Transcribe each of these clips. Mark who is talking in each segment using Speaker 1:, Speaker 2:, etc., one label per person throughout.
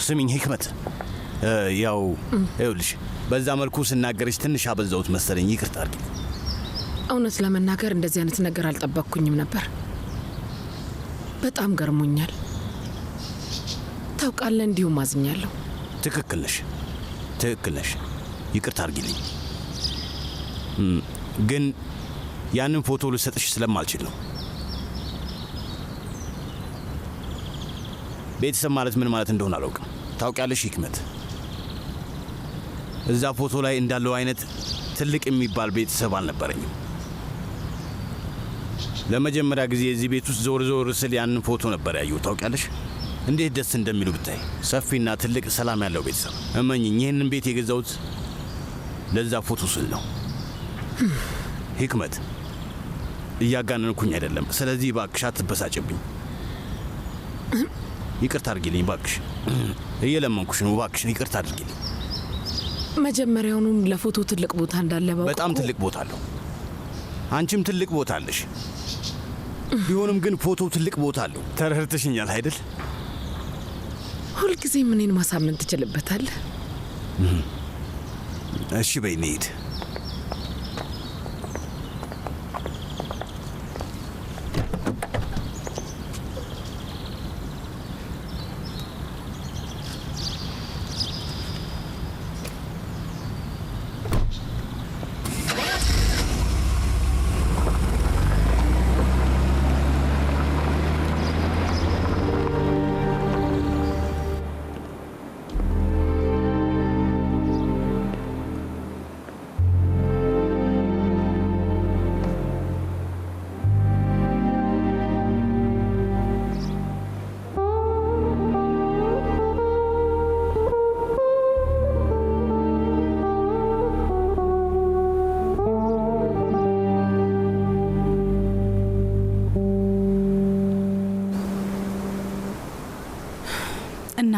Speaker 1: ስሚኝ ህክመት፣ ያው ይኸውልሽ በዛ መልኩ ስናገርሽ ትንሽ አበዛውት መሰለኝ፣ ይቅርታ አድርጊ።
Speaker 2: እውነት ለመናገር እንደዚህ አይነት ነገር አልጠበቅኩኝም ነበር። በጣም ገርሞኛል። ታውቃለህ፣ እንዲሁም አዝኛለሁ።
Speaker 1: ትክክል ነሽ። ይቅርታ አድርጊልኝ። ግን ያንን ፎቶ ልሰጥሽ ስለማልችል ነው። ቤተሰብ ማለት ምን ማለት እንደሆነ አላውቅም። ታውቂያለሽ ህክመት፣ እዛ ፎቶ ላይ እንዳለው አይነት ትልቅ የሚባል ቤተሰብ አልነበረኝም። ለመጀመሪያ ጊዜ እዚህ ቤት ውስጥ ዞር ስል ያንን ፎቶ ነበር ያየሁት። ታውቂያለሽ እንዴት ደስ እንደሚሉ ብታይ። ሰፊና ትልቅ ሰላም ያለው ቤተሰብ። እመኝኝ፣ ይህንን ቤት የገዛሁት ለዛ ፎቶ ስል ነው። ህክመት፣ እያጋነንኩኝ አይደለም። ስለዚህ እባክሽ አትበሳጭብኝ። ይቅርታ አድርጊልኝ እባክሽ፣ እየለመንኩሽ ነው። እባክሽን ይቅርታ አድርጊልኝ።
Speaker 2: መጀመሪያውኑም ለፎቶ ትልቅ ቦታ እንዳለ ባውቅ።
Speaker 1: በጣም ትልቅ ቦታ አለው። አንቺም ትልቅ ቦታ አለሽ። ቢሆንም ግን ፎቶው ትልቅ ቦታ አለው። ተረድተሽኛል አይደል?
Speaker 2: ሁልጊዜም እኔን ማሳመን ትችልበታለህ።
Speaker 1: እሺ በይ እንሂድ።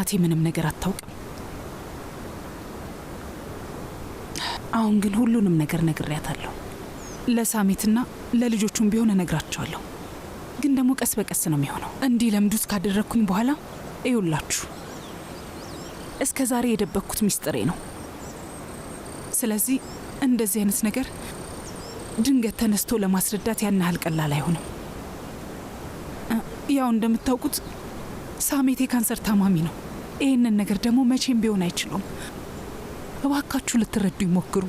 Speaker 3: እናቴ ምንም ነገር አታውቅም። አሁን ግን ሁሉንም ነገር ነግሬያታለሁ። ለሳሜትና ለልጆቹም ቢሆን እነግራቸዋለሁ። ግን ደግሞ ቀስ በቀስ ነው የሚሆነው። እንዲህ ለምዱስ ካደረግኩኝ በኋላ እዩላችሁ፣ እስከ ዛሬ የደበቅኩት ሚስጥሬ ነው። ስለዚህ እንደዚህ አይነት ነገር ድንገት ተነስቶ ለማስረዳት ያን ያህል ቀላል አይሆንም። ያው እንደምታውቁት ሳሜት የካንሰር ታማሚ ነው። ይህንን ነገር ደግሞ መቼም ቢሆን አይችሉም። እባካችሁ ልትረዱ ይሞክሩ።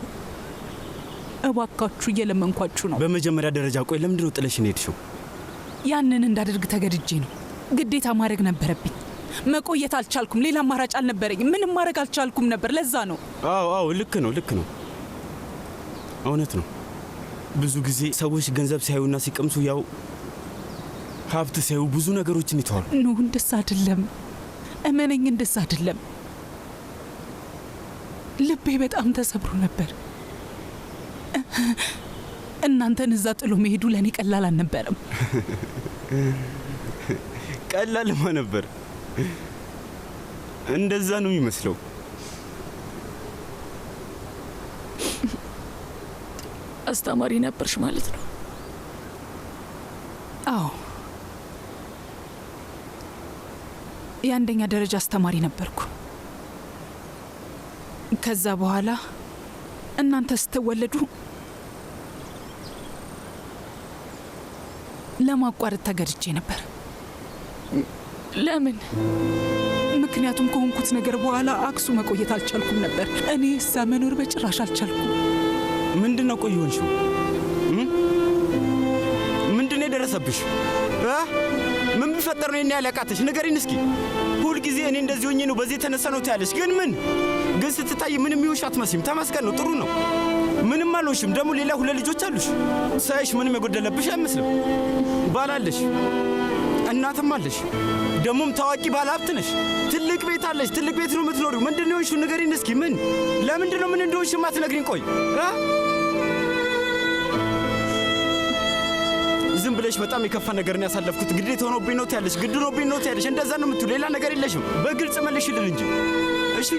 Speaker 3: እባካችሁ እየለመንኳችሁ ነው።
Speaker 4: በመጀመሪያ ደረጃ ቆይ፣ ለምንድን ነው ጥለሽን ሄድሽው?
Speaker 3: ያንን እንዳደርግ ተገድጄ ነው። ግዴታ ማድረግ ነበረብኝ። መቆየት አልቻልኩም። ሌላ አማራጭ አልነበረኝም። ምንም ማድረግ አልቻልኩም ነበር። ለዛ ነው።
Speaker 4: አዎ ልክ ነው። እውነት ነው። ብዙ ጊዜ ሰዎች ገንዘብ ሲያዩና ሲቀምሱ ያው ሀብት ሲያዩ ብዙ ነገሮችን ይተዋሉ።
Speaker 3: ኖ፣ እንደዛ አይደለም። እመነኝ፣ እንደዛ አይደለም። ልቤ በጣም ተሰብሮ ነበር። እናንተን እዛ ጥሎ መሄዱ ለእኔ ቀላል አልነበረም።
Speaker 4: ቀላልማ ነበር። እንደዛ ነው የሚመስለው።
Speaker 5: አስተማሪ ነበርሽ ማለት ነው?
Speaker 3: አዎ፣ የአንደኛ ደረጃ አስተማሪ ነበርኩ። ከዛ በኋላ እናንተ ስትወለዱ ለማቋረጥ ተገድጄ ነበር።
Speaker 5: ለምን?
Speaker 3: ምክንያቱም ከሆንኩት ነገር በኋላ አክሱ መቆየት አልቻልኩም ነበር። እኔ እዛ መኖር በጭራሽ አልቻልኩም።
Speaker 4: ምንድነው? ቆይ ሆንሽው? ምንድነው የደረሰብሽ? ምን ቢፈጠር ነው ያለቃተሽ? ንገሪኝ እስኪ። ሁል ጊዜ እኔ እንደዚህ ሆኜ ነው በዚህ የተነሳ ነው ትያለሽ። ግን ስትታይ ምንም ይውሽ አትመስይም። ተመስገን ነው፣ ጥሩ ነው። ምንም አልሆንሽም። ደግሞ ሌላ 2 ልጆች አሉሽ። ሳይሽ ምንም የጎደለብሽ አይመስልም። ባል አለሽ፣ እናትም አለሽ። ደግሞም ታዋቂ ባለ ሀብት ነሽ። ትልቅ ቤት አለሽ። ትልቅ ቤት ነው የምትኖሪው። ምንድነው የሆንሽው? ንገሪኝ እስኪ። ለምንድን ነው ምን እንደሆንሽ የማትነግሪኝ? ቆይ ዝም ብለሽ በጣም የከፋ ነገርን ያሳለፍኩት ግዴታ ሆኖብኝ ነው ትያለሽ። ግድ ሆኖብኝ ነው ትያለሽ። እንደዛ ነው የምትሉ፣ ሌላ ነገር የለሽም። በግልጽ መልሽልን እንጂ እሺ።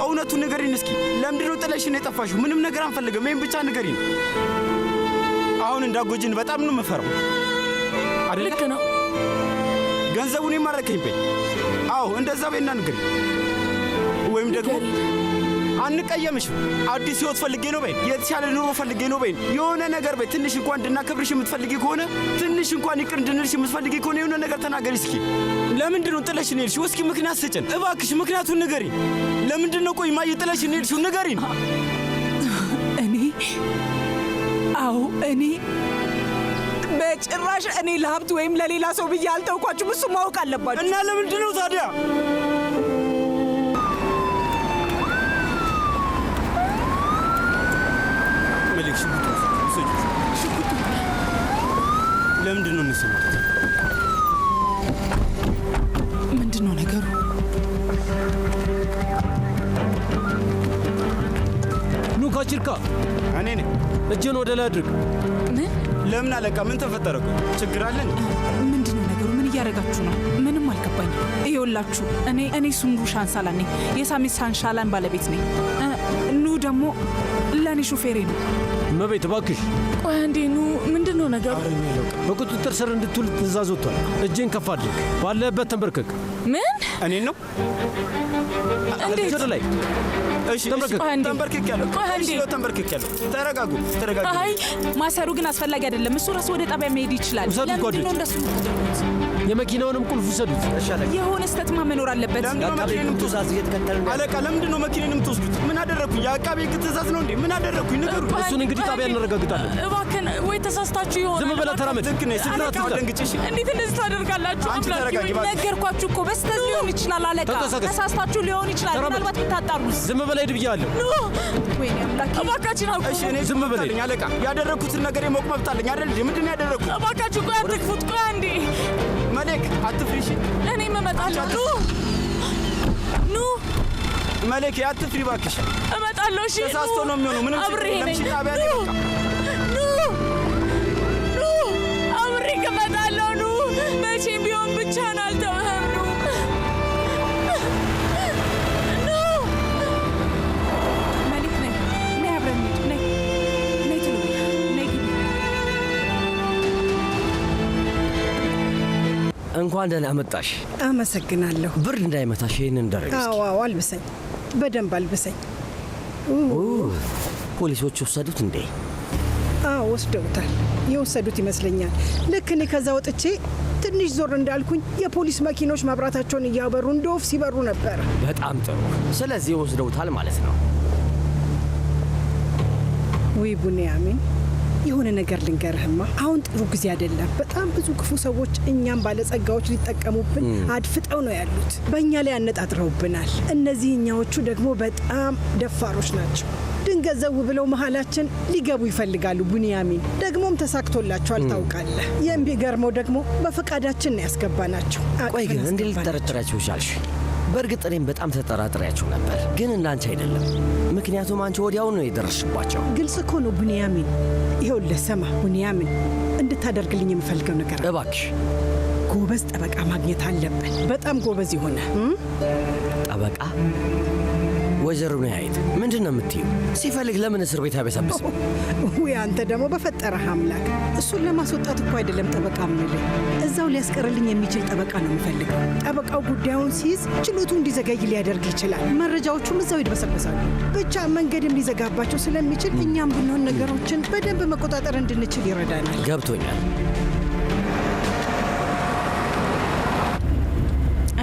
Speaker 4: እውነቱን ንገሪኝ እስኪ። ለምንድን ነው ጥለሽን የጠፋሽው? ምንም ነገር አንፈልግም። ይሄን ብቻ ንገሪኝ። አሁን እንዳጎጂን በጣም ነው የምፈራው።
Speaker 5: ልክ ነው።
Speaker 4: ገንዘቡን የማረከኝ በይ። አዎ እንደዛ በይና ንገሪ። ወይም ደግሞ አንቀየምሽም። አዲስ ህይወት ፈልጌ ነው በይ። የተሻለ ኑሮ ፈልጌ ነው በይ። የሆነ ነገር በይ። ትንሽ እንኳን እንድናከብርሽ የምትፈልጊ ከሆነ ትንሽ እንኳን ይቅር እንድንልሽ የምትፈልጊ ከሆነ የሆነ ነገር ተናገሪ እስኪ። ለምንድን ነው ጥለሽን ሄድሽው? እስኪ ምክንያት ስጭን እባክሽ። ምክንያቱን ንገሪ። ለምንድን ነው ቆይ ማየ ጥለሽን ሄድሽው? ንገሪን።
Speaker 3: እኔ በጭራሽ እኔ ለሀብት ወይም ለሌላ ሰው ብዬ አልተውኳችሁም። እሱ ማወቅ አለባችሁ።
Speaker 4: እና ለምንድን ነው ታዲያ? መልክ ሽጉጥ ለምንድን ነው እንሰማት?
Speaker 3: ምንድን ነው ነገሩ?
Speaker 6: ኑካ ችርካ
Speaker 4: እኔ ነኝ።
Speaker 6: እጅን ወደ ላይ አድርግ።
Speaker 3: ምን?
Speaker 4: ለምን አለቃ? ምን ተፈጠረ? ችግር አለን?
Speaker 3: ምንድን ነው ነገሩ? ምን እያደረጋችሁ ነው? ምንም አልገባኝም። ይኸውላችሁ እኔ ሱንዱ ሻንሳላን ነኝ። የሳሚት ሻንሻላን ባለቤት ነኝ። ኑ ደግሞ ለእኔ ሹፌሬ ነው።
Speaker 6: እመቤት እባክሽ።
Speaker 5: ቆይ አንዴ ኑ፣ ምንድን ነው ነገሩ?
Speaker 6: በቁጥጥር ስር እንድትውል ትእዛዝ ወጥቷል። እጅን ከፍ አድርግ። ባለበት ተንበርከክ።
Speaker 5: ምን?
Speaker 4: እኔን ነው?
Speaker 5: እንዴት?
Speaker 6: ወደ ላይ
Speaker 4: እሺ፣ ተንበርክክ ያለው። እሺ፣ ተንበርክክ ያለው። ተረጋጉ።
Speaker 5: አይ
Speaker 3: ማሰሩ ግን አስፈላጊ አይደለም። እሱ ራሱ ወደ ጣቢያ መሄድ ይችላል። ለምንድን ነው እንደሱ የምትደረጉት?
Speaker 6: የመኪናውንም ቁልፍ ውሰዱት።
Speaker 3: የሆነ ስተትማ መኖር አለበት።
Speaker 4: አለቃ ለምንድን ነው መኪኔን የምትወስዱት? ምን አደረግኩኝ? የአቃቤ ሕግ ትእዛዝ ነው እንዴ? ምን አደረግኩኝ? ንገሩ።
Speaker 6: እሱን እንግዲህ ጣቢያ እናረጋግጣለን።
Speaker 5: እባክህን፣ ወይ ተሳስታችሁ ይሆናል።
Speaker 6: ዝም ብለህ ተራመድ።
Speaker 4: ልክ ነህ። ስራት ደንግጭሽ።
Speaker 5: እንዴት እንደዚህ ታደርጋላችሁ?
Speaker 4: አንቺ ተረጋጊ።
Speaker 3: ነገርኳችሁ እኮ በስተት ሊሆን ይችላል። አለቃ ተሳስታችሁ ሊሆን ይችላል። ምናልባት ብታጣሩስ?
Speaker 6: ዝም ብለህ ሂድ ብያለሁ።
Speaker 3: ወይኔ አምላኬ።
Speaker 5: እባካችን አቁሙ።
Speaker 4: እሺ፣ እኔ ዝም ብለኝ አለቃ። ያደረግኩትን ነገር የማወቅ መብት አለኝ አይደል? ምንድን ነው ያደረግኩት?
Speaker 5: እባካችሁ ቆይ አትክፉት። ቆይ አንዴ
Speaker 4: መሌክ አትፍሪ። እሺ፣
Speaker 5: እኔም እመጣለሁ። ኑ
Speaker 4: መሌክ አትፍሪ እባክሽ።
Speaker 5: እመጣለሁ። እሺ፣
Speaker 4: ተሳስቶ ነው የሚሆነው። ምንም
Speaker 5: አብሬ ነኝ።
Speaker 4: ጣቢያ ላይ
Speaker 5: ኑ አብሬ እመጣለሁ። ኑ መቼም ቢሆን ብቻህን አልተውህም። ኑ
Speaker 3: መሊክ ነኝ። ነይ አብረን እንሂድ። ነይ ቶሎ ነይ።
Speaker 7: እንኳን ደህና መጣሽ።
Speaker 8: አመሰግናለሁ።
Speaker 7: ብርድ እንዳይመታሽ ይህንን ደረግ።
Speaker 8: አዎ አልብሰኝ፣ በደንብ አልብሰኝ።
Speaker 7: ፖሊሶች ወሰዱት እንዴ?
Speaker 8: አዎ ወስደውታል። የወሰዱት ይመስለኛል። ልክ እኔ ከዛ ወጥቼ ትንሽ ዞር እንዳልኩኝ የፖሊስ መኪኖች መብራታቸውን እያበሩ እንደ ወፍ ሲበሩ ነበር።
Speaker 7: በጣም ጥሩ። ስለዚህ ወስደውታል ማለት ነው።
Speaker 8: ውይ ቡንያሚን፣ የሆነ ነገር ልንገርህማ። አሁን ጥሩ ጊዜ አይደለም። በጣም ብዙ ክፉ ሰዎች እኛም ባለጸጋዎች ሊጠቀሙብን አድፍጠው ነው ያሉት። በእኛ ላይ አነጣጥረውብናል። እነዚህኛዎቹ ደግሞ በጣም ደፋሮች ናቸው። ድንገት ዘው ብለው መሀላችን ሊገቡ ይፈልጋሉ። ቡንያሚን፣ ደግሞም ተሳክቶላቸዋል። ታውቃለህ፣ የሚገርመው ደግሞ በፈቃዳችን ነው ያስገባናቸው።
Speaker 7: ቆይ ግን እንዴት ልጠረጥራቸው ቻልሽ? በእርግጥ እኔም በጣም ተጠራጥሬያቸው ነበር፣ ግን እንዳንቺ አይደለም። ምክንያቱም አንቺ ወዲያውኑ ነው የደረስሽባቸው።
Speaker 8: ግልጽ እኮ ነው ቡንያሚን። ይኸውልህ ስማ ቡንያሚን፣ እንድታደርግልኝ የምፈልገው ነገር
Speaker 7: እባክሽ።
Speaker 8: ጎበዝ ጠበቃ ማግኘት አለብን። በጣም ጎበዝ የሆነ
Speaker 7: ጠበቃ? ወይዘሮ ነያይት ምንድን ነው የምትዩ? ሲፈልግ ለምን እስር ቤት አይበሰብስም?
Speaker 8: ውይ አንተ ደግሞ በፈጠረህ አምላክ። እሱን ለማስወጣት እኮ አይደለም ጠበቃ ምልህ፣ እዛው ሊያስቀርልኝ የሚችል ጠበቃ ነው የምፈልገው። ጠበቃው ጉዳዩን ሲይዝ ችሎቱ እንዲዘገይ ሊያደርግ ይችላል። መረጃዎቹም እዛው ይድበሰበሳሉ። ብቻ መንገድም ሊዘጋባቸው ስለሚችል እኛም ብንሆን ነገሮችን በደንብ መቆጣጠር እንድንችል ይረዳናል።
Speaker 7: ገብቶኛል።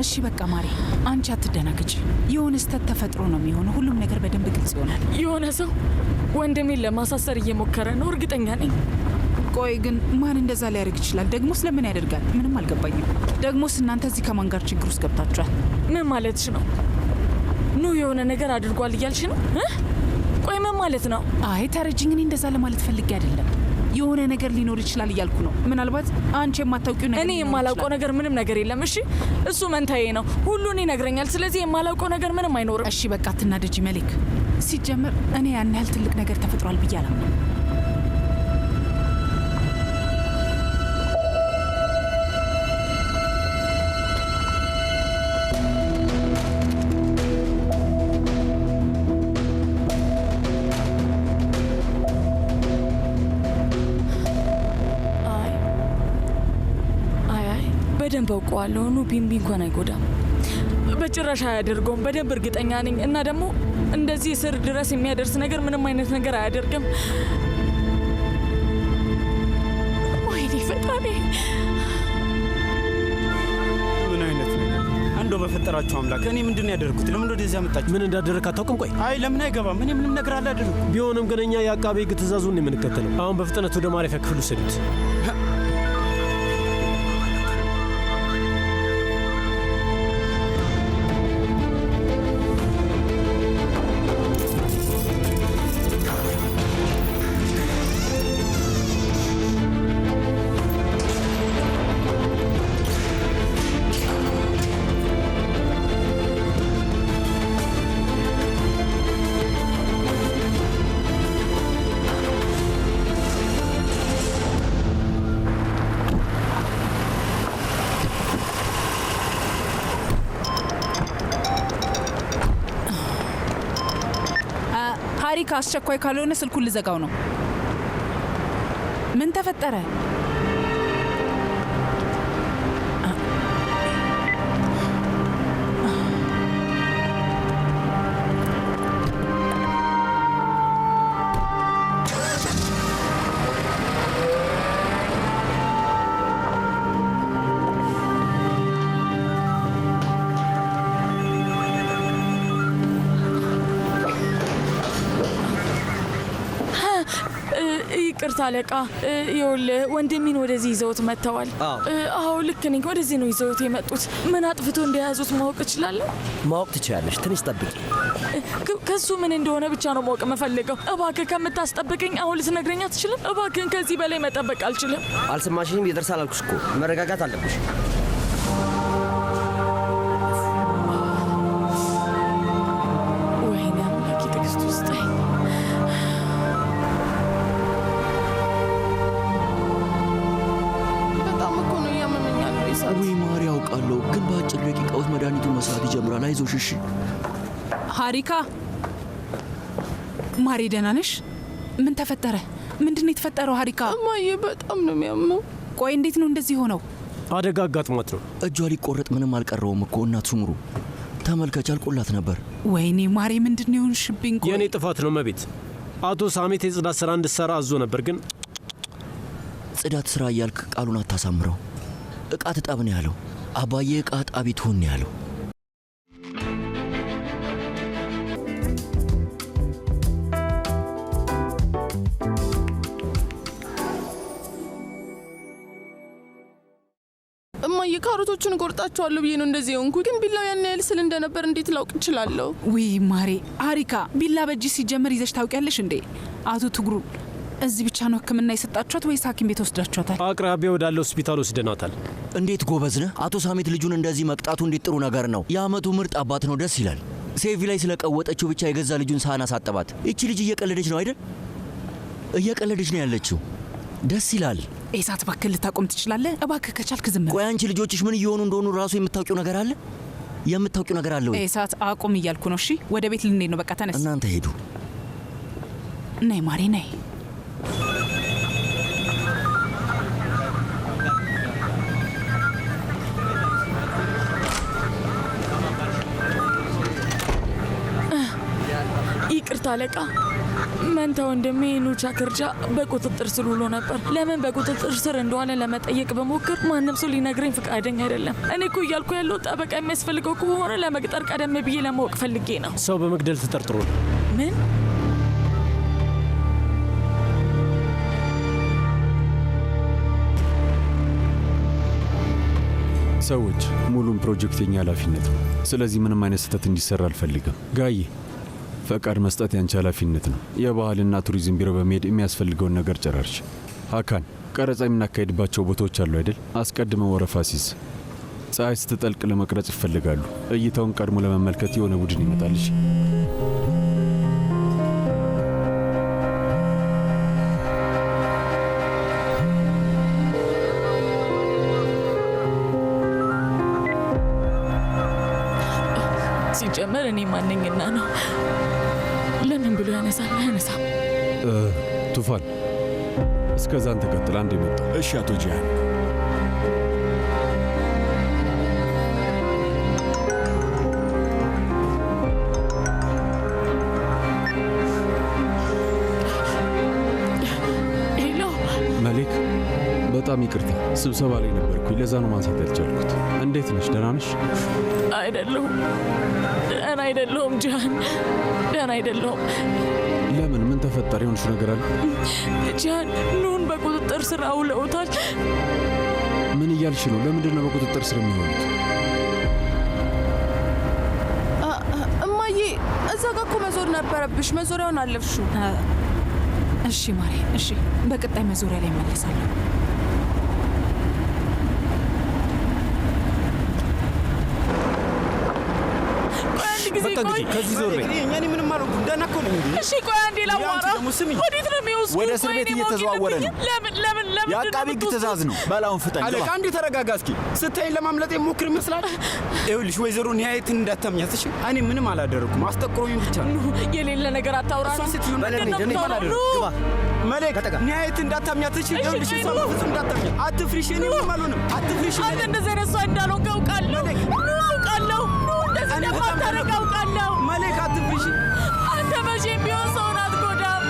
Speaker 3: እሺ በቃ ማሪ፣ አንቺ አትደናግጭ። የሆነ ስህተት ተፈጥሮ ነው የሚሆነው። ሁሉም ነገር በደንብ ግልጽ ይሆናል።
Speaker 5: የሆነ ሰው ወንድሜን ለማሳሰር እየሞከረ ነው፣ እርግጠኛ ነኝ።
Speaker 3: ቆይ ግን ማን እንደዛ ሊያደርግ ይችላል? ደግሞ ስለምን ያደርጋል? ምንም አልገባኝም። ደግሞስ እናንተ እዚህ ከማን ጋር ችግር ውስጥ ገብታችኋል?
Speaker 5: ምን ማለትሽ ነው? ኑ የሆነ ነገር አድርጓል እያልሽ ነው? ቆይ ምን ማለት ነው?
Speaker 3: አይ ተረጅኝ፣ እኔ እንደዛ ለማለት ፈልጌ አይደለም። የሆነ ነገር ሊኖር ይችላል እያልኩ ነው። ምናልባት አንቺ የማታውቂው ነገር።
Speaker 5: እኔ የማላውቀው ነገር ምንም ነገር የለም። እሺ እሱ መንታዬ ነው፣ ሁሉን ይነግረኛል። ስለዚህ የማላውቀው ነገር ምንም አይኖርም።
Speaker 3: እሺ በቃ አትናደጂ መሌክ። ሲጀመር እኔ ያን ያህል ትልቅ ነገር ተፈጥሯል ብዬ አላምንም።
Speaker 5: በደንብ አውቀዋለሁ። ኑቢምቢ እንኳን አይጎዳም፣ በጭራሽ አያደርገውም። በደንብ እርግጠኛ ነኝ። እና ደግሞ እንደዚህ እስር ድረስ የሚያደርስ ነገር ምንም አይነት ነገር አያደርግም። ወይኔ ፈጣሪ!
Speaker 4: ምን አይነት ነገር? አንዶ በፈጠራችሁ አምላክ፣ እኔ ምንድን ያደርኩት? ለምን ወደዚህ ያመጣችሁ?
Speaker 6: ምን እንዳደረክ አታውቅም? ቆይ
Speaker 4: አይ ለምን አይገባም? እኔ ምንም ነገር አላደረኩም።
Speaker 6: ቢሆንም ግን እኛ የአቃቤ ሕግ ትእዛዙን ነው የምንከተለው። አሁን በፍጥነት ወደ ማረፊያ ክፍል ውሰዱት።
Speaker 3: ሀሪካ አስቸኳይ ካልሆነ ስልኩን ልዘጋው ነው። ምን ተፈጠረ?
Speaker 5: ይቅርታ አለቃ፣ ይኸውልህ ወንድሜን ወደዚህ ይዘውት መጥተዋል። አዎ ልክ ነኝ። ወደዚህ ነው ይዘውት የመጡት። ምን አጥፍቶ እንደያዙት ማወቅ እችላለሁ?
Speaker 7: ማወቅ ትችላለሽ። ትንሽ ጠብቂ።
Speaker 5: ከሱ ምን እንደሆነ ብቻ ነው ማወቅ የምፈልገው። እባክህ ከምታስጠብቀኝ አሁን ልትነግረኝ አትችልም? እባክህን፣ ከዚህ በላይ መጠበቅ አልችልም።
Speaker 7: አልሰማሽኝም? ይደርሳል አልኩሽ እኮ። መረጋጋት አለብሽ።
Speaker 5: ወይኔ አምላኬ፣ ትዕግስት ውስጠኝ።
Speaker 9: ወይ ማሪ፣ ያውቃለሁ ግን በአጭር ደቂቃ ውስጥ መድኃኒቱን መስራት ይጀምራል። አይዞሽ እሺ።
Speaker 3: ሀሪካ፣ ማሪ ደህና ነሽ? ምን ተፈጠረ? ምንድን ነው የተፈጠረው? ሀሪካ
Speaker 10: እማዬ፣ በጣም ነው የሚያመው።
Speaker 3: ቆይ እንዴት ነው እንደዚህ ሆነው?
Speaker 6: አደጋ አጋጥሟት ነው።
Speaker 9: እጇ ሊቆረጥ ምንም አልቀረውም እኮ እናት ሱምሩ። ተመልከች፣ አልቆላት ነበር።
Speaker 3: ወይኔ ማሪ፣ ምንድን ነው የሆንሽብኝ? ቆይ
Speaker 6: የእኔ ጥፋት ነው መቤት። አቶ ሳሜት የጽዳት ስራ እንድትሰራ አዞ ነበር፣ ግን
Speaker 9: ጽዳት ስራ እያልክ ቃሉን አታሳምረው። እቃ ትጠብ ነው ያለው። አባዬ እቃ ጣቢ ትሁን ነው ያለው።
Speaker 10: እማዬ፣ ካሮቶቹን እቆርጣቸዋለሁ ብዬ ነው እንደዚህ ሆንኩ። ግን ቢላው ያን ያህል ስል እንደነበር እንዴት ላውቅ እችላለሁ?
Speaker 3: ውይ ማሬ፣ ሀሪካ ቢላ በእጅ ሲጀመር ይዘሽ ታውቂያለሽ እንዴ? አቶ ትግሩ እዚህ ብቻ ነው ሕክምና የሰጣችኋት ወይስ ሐኪም ቤት ወስዳችኋታል?
Speaker 6: አቅራቢያ ወዳለ ሆስፒታል ወስደናታል።
Speaker 9: እንዴት ጎበዝ ነህ! አቶ ሳሜት ልጁን እንደዚህ መቅጣቱ እንዴት ጥሩ ነገር ነው። የአመቱ ምርጥ አባት ነው። ደስ ይላል። ሴቪ ላይ ስለቀወጠችው ብቻ የገዛ ልጁን ሳህን አሳጠባት። እቺ ልጅ እየቀለደች ነው አይደል? እየቀለደች ነው ያለችው። ደስ ይላል።
Speaker 3: ኤሳት፣ እባክህ ልታቆም ትችላለህ? እባክህ ከቻልክ ዝም በል።
Speaker 9: ቆይ አንቺ ልጆችሽ ምን እየሆኑ እንደሆኑ ራሱ የምታውቂው ነገር አለ? የምታውቂው ነገር አለ ወይ?
Speaker 3: ኤሳት፣ አቁም እያልኩ ነው። እሺ፣ ወደ ቤት ልንሄድ ነው። በቃ ተነስ።
Speaker 9: እናንተ ሄዱ።
Speaker 3: ነይ ማሬ፣ ነይ።
Speaker 5: ይቅርታ አለቃ፣ መንታ ወንድሜ ኑቻ ክርጃ በቁጥጥር ስር ውሎ ነበር። ለምን በቁጥጥር ስር እንደሆነ ለመጠየቅ በሞክር ማንም ሰው ሊነግረኝ ፈቃደኛ አይደለም። እኔ እኮ እያልኩ ያለው ጠበቃ የሚያስፈልገው ከሆነ ለመቅጠር ቀደም ብዬ ለማወቅ ፈልጌ ነው።
Speaker 6: ሰው በመግደል ተጠርጥሮ ነው።
Speaker 5: ምን?
Speaker 11: ሰዎች ሙሉም ፕሮጀክት የኛ ኃላፊነት ነው። ስለዚህ ምንም አይነት ስህተት እንዲሰራ አልፈልግም። ጋይ ፈቃድ መስጠት ያንቺ ኃላፊነት ነው። የባህልና ቱሪዝም ቢሮ በመሄድ የሚያስፈልገውን ነገር ጨራርሽ። ሀካን ቀረጻ የምናካሄድባቸው ቦታዎች አሉ አይደል? አስቀድመው ወረፋ ሲዝ። ፀሐይ ስትጠልቅ ለመቅረጽ ይፈልጋሉ። እይታውን ቀድሞ ለመመልከት የሆነ ቡድን ይመጣልሽ።
Speaker 5: ሲጀመር እኔ ማንኝና ነው? ለምን ብሎ ያነሳል? አያነሳም።
Speaker 11: ቱፋን እስከዛን ተከትል አንድ የመጣ።
Speaker 9: እሺ አቶ ጂያን።
Speaker 11: በጣም ይቅርታ፣ ስብሰባ ላይ ነበርኩኝ። ለዛ ነው ማንሳት ያልቻልኩት። እንዴት ነሽ? ደህና ነሽ?
Speaker 5: አይደለሁም፣ ደህና አይደለሁም ጂሃን፣ ደህና አይደለሁም።
Speaker 11: ለምን? ምን ተፈጠረ? የሆንሽ ነገር አለ?
Speaker 5: ጂሃን ኑን በቁጥጥር ስር አውለውታል።
Speaker 11: ምን እያልሽ ነው? ለምንድን ነው በቁጥጥር ስር የሚሆኑት?
Speaker 10: እማዬ እዛ ጋ እኮ መዞር ነበረብሽ፣ መዞሪያውን አለፍሽው።
Speaker 3: እሺ ማሬ፣ እሺ፣ በቀጣይ መዞሪያ ላይ እመለሳለሁ።
Speaker 6: በቃ እንግዲህ ከዚህ ዞር በይ።
Speaker 4: እኔ ምንም አልሆንኩም፣ ደህና እኮ ነኝ።
Speaker 5: እሺ ቆይ አንዴ ላዋራ። ወዴት ነው የሚወስዱት?
Speaker 9: ወደ እስር ቤት እየተዘዋወረ ነው።
Speaker 5: ለምን
Speaker 9: የአቃቢ ሕግ ትእዛዝ ነው። በላውን ፍጠን።
Speaker 4: አለቃ አንዴ ተረጋጋ እስኪ። ስታይን ለማምለጥ የሞክር ይመስላል። ይኸውልሽ ወይዘሮ ኒሃየትን እንዳታምኛት እሺ። እኔ ምንም አላደረኩም፣ አስጠቅሮኝ ብቻ ነው።
Speaker 5: የሌለ ነገር አታውራ።
Speaker 4: መሌክ ኒሃየትን እንዳታምኛት እሺ። ይኸውልሽ እሷ በፍጹም እንዳታምኛት። አትፍሪሽ፣ እኔ ምንም አልሆንም። አትፍሪሽ።
Speaker 5: አንተ እንደዚህ አይነት ሰው እንዳልሆንክ አውቃለሁ። አውቃለሁ። እንደዚህ እንደማታደርግ አውቃለሁ።
Speaker 4: መሌክ አትፍሪሽ።
Speaker 5: አንተ መቼም ቢሆን ሰውን አትጎዳም።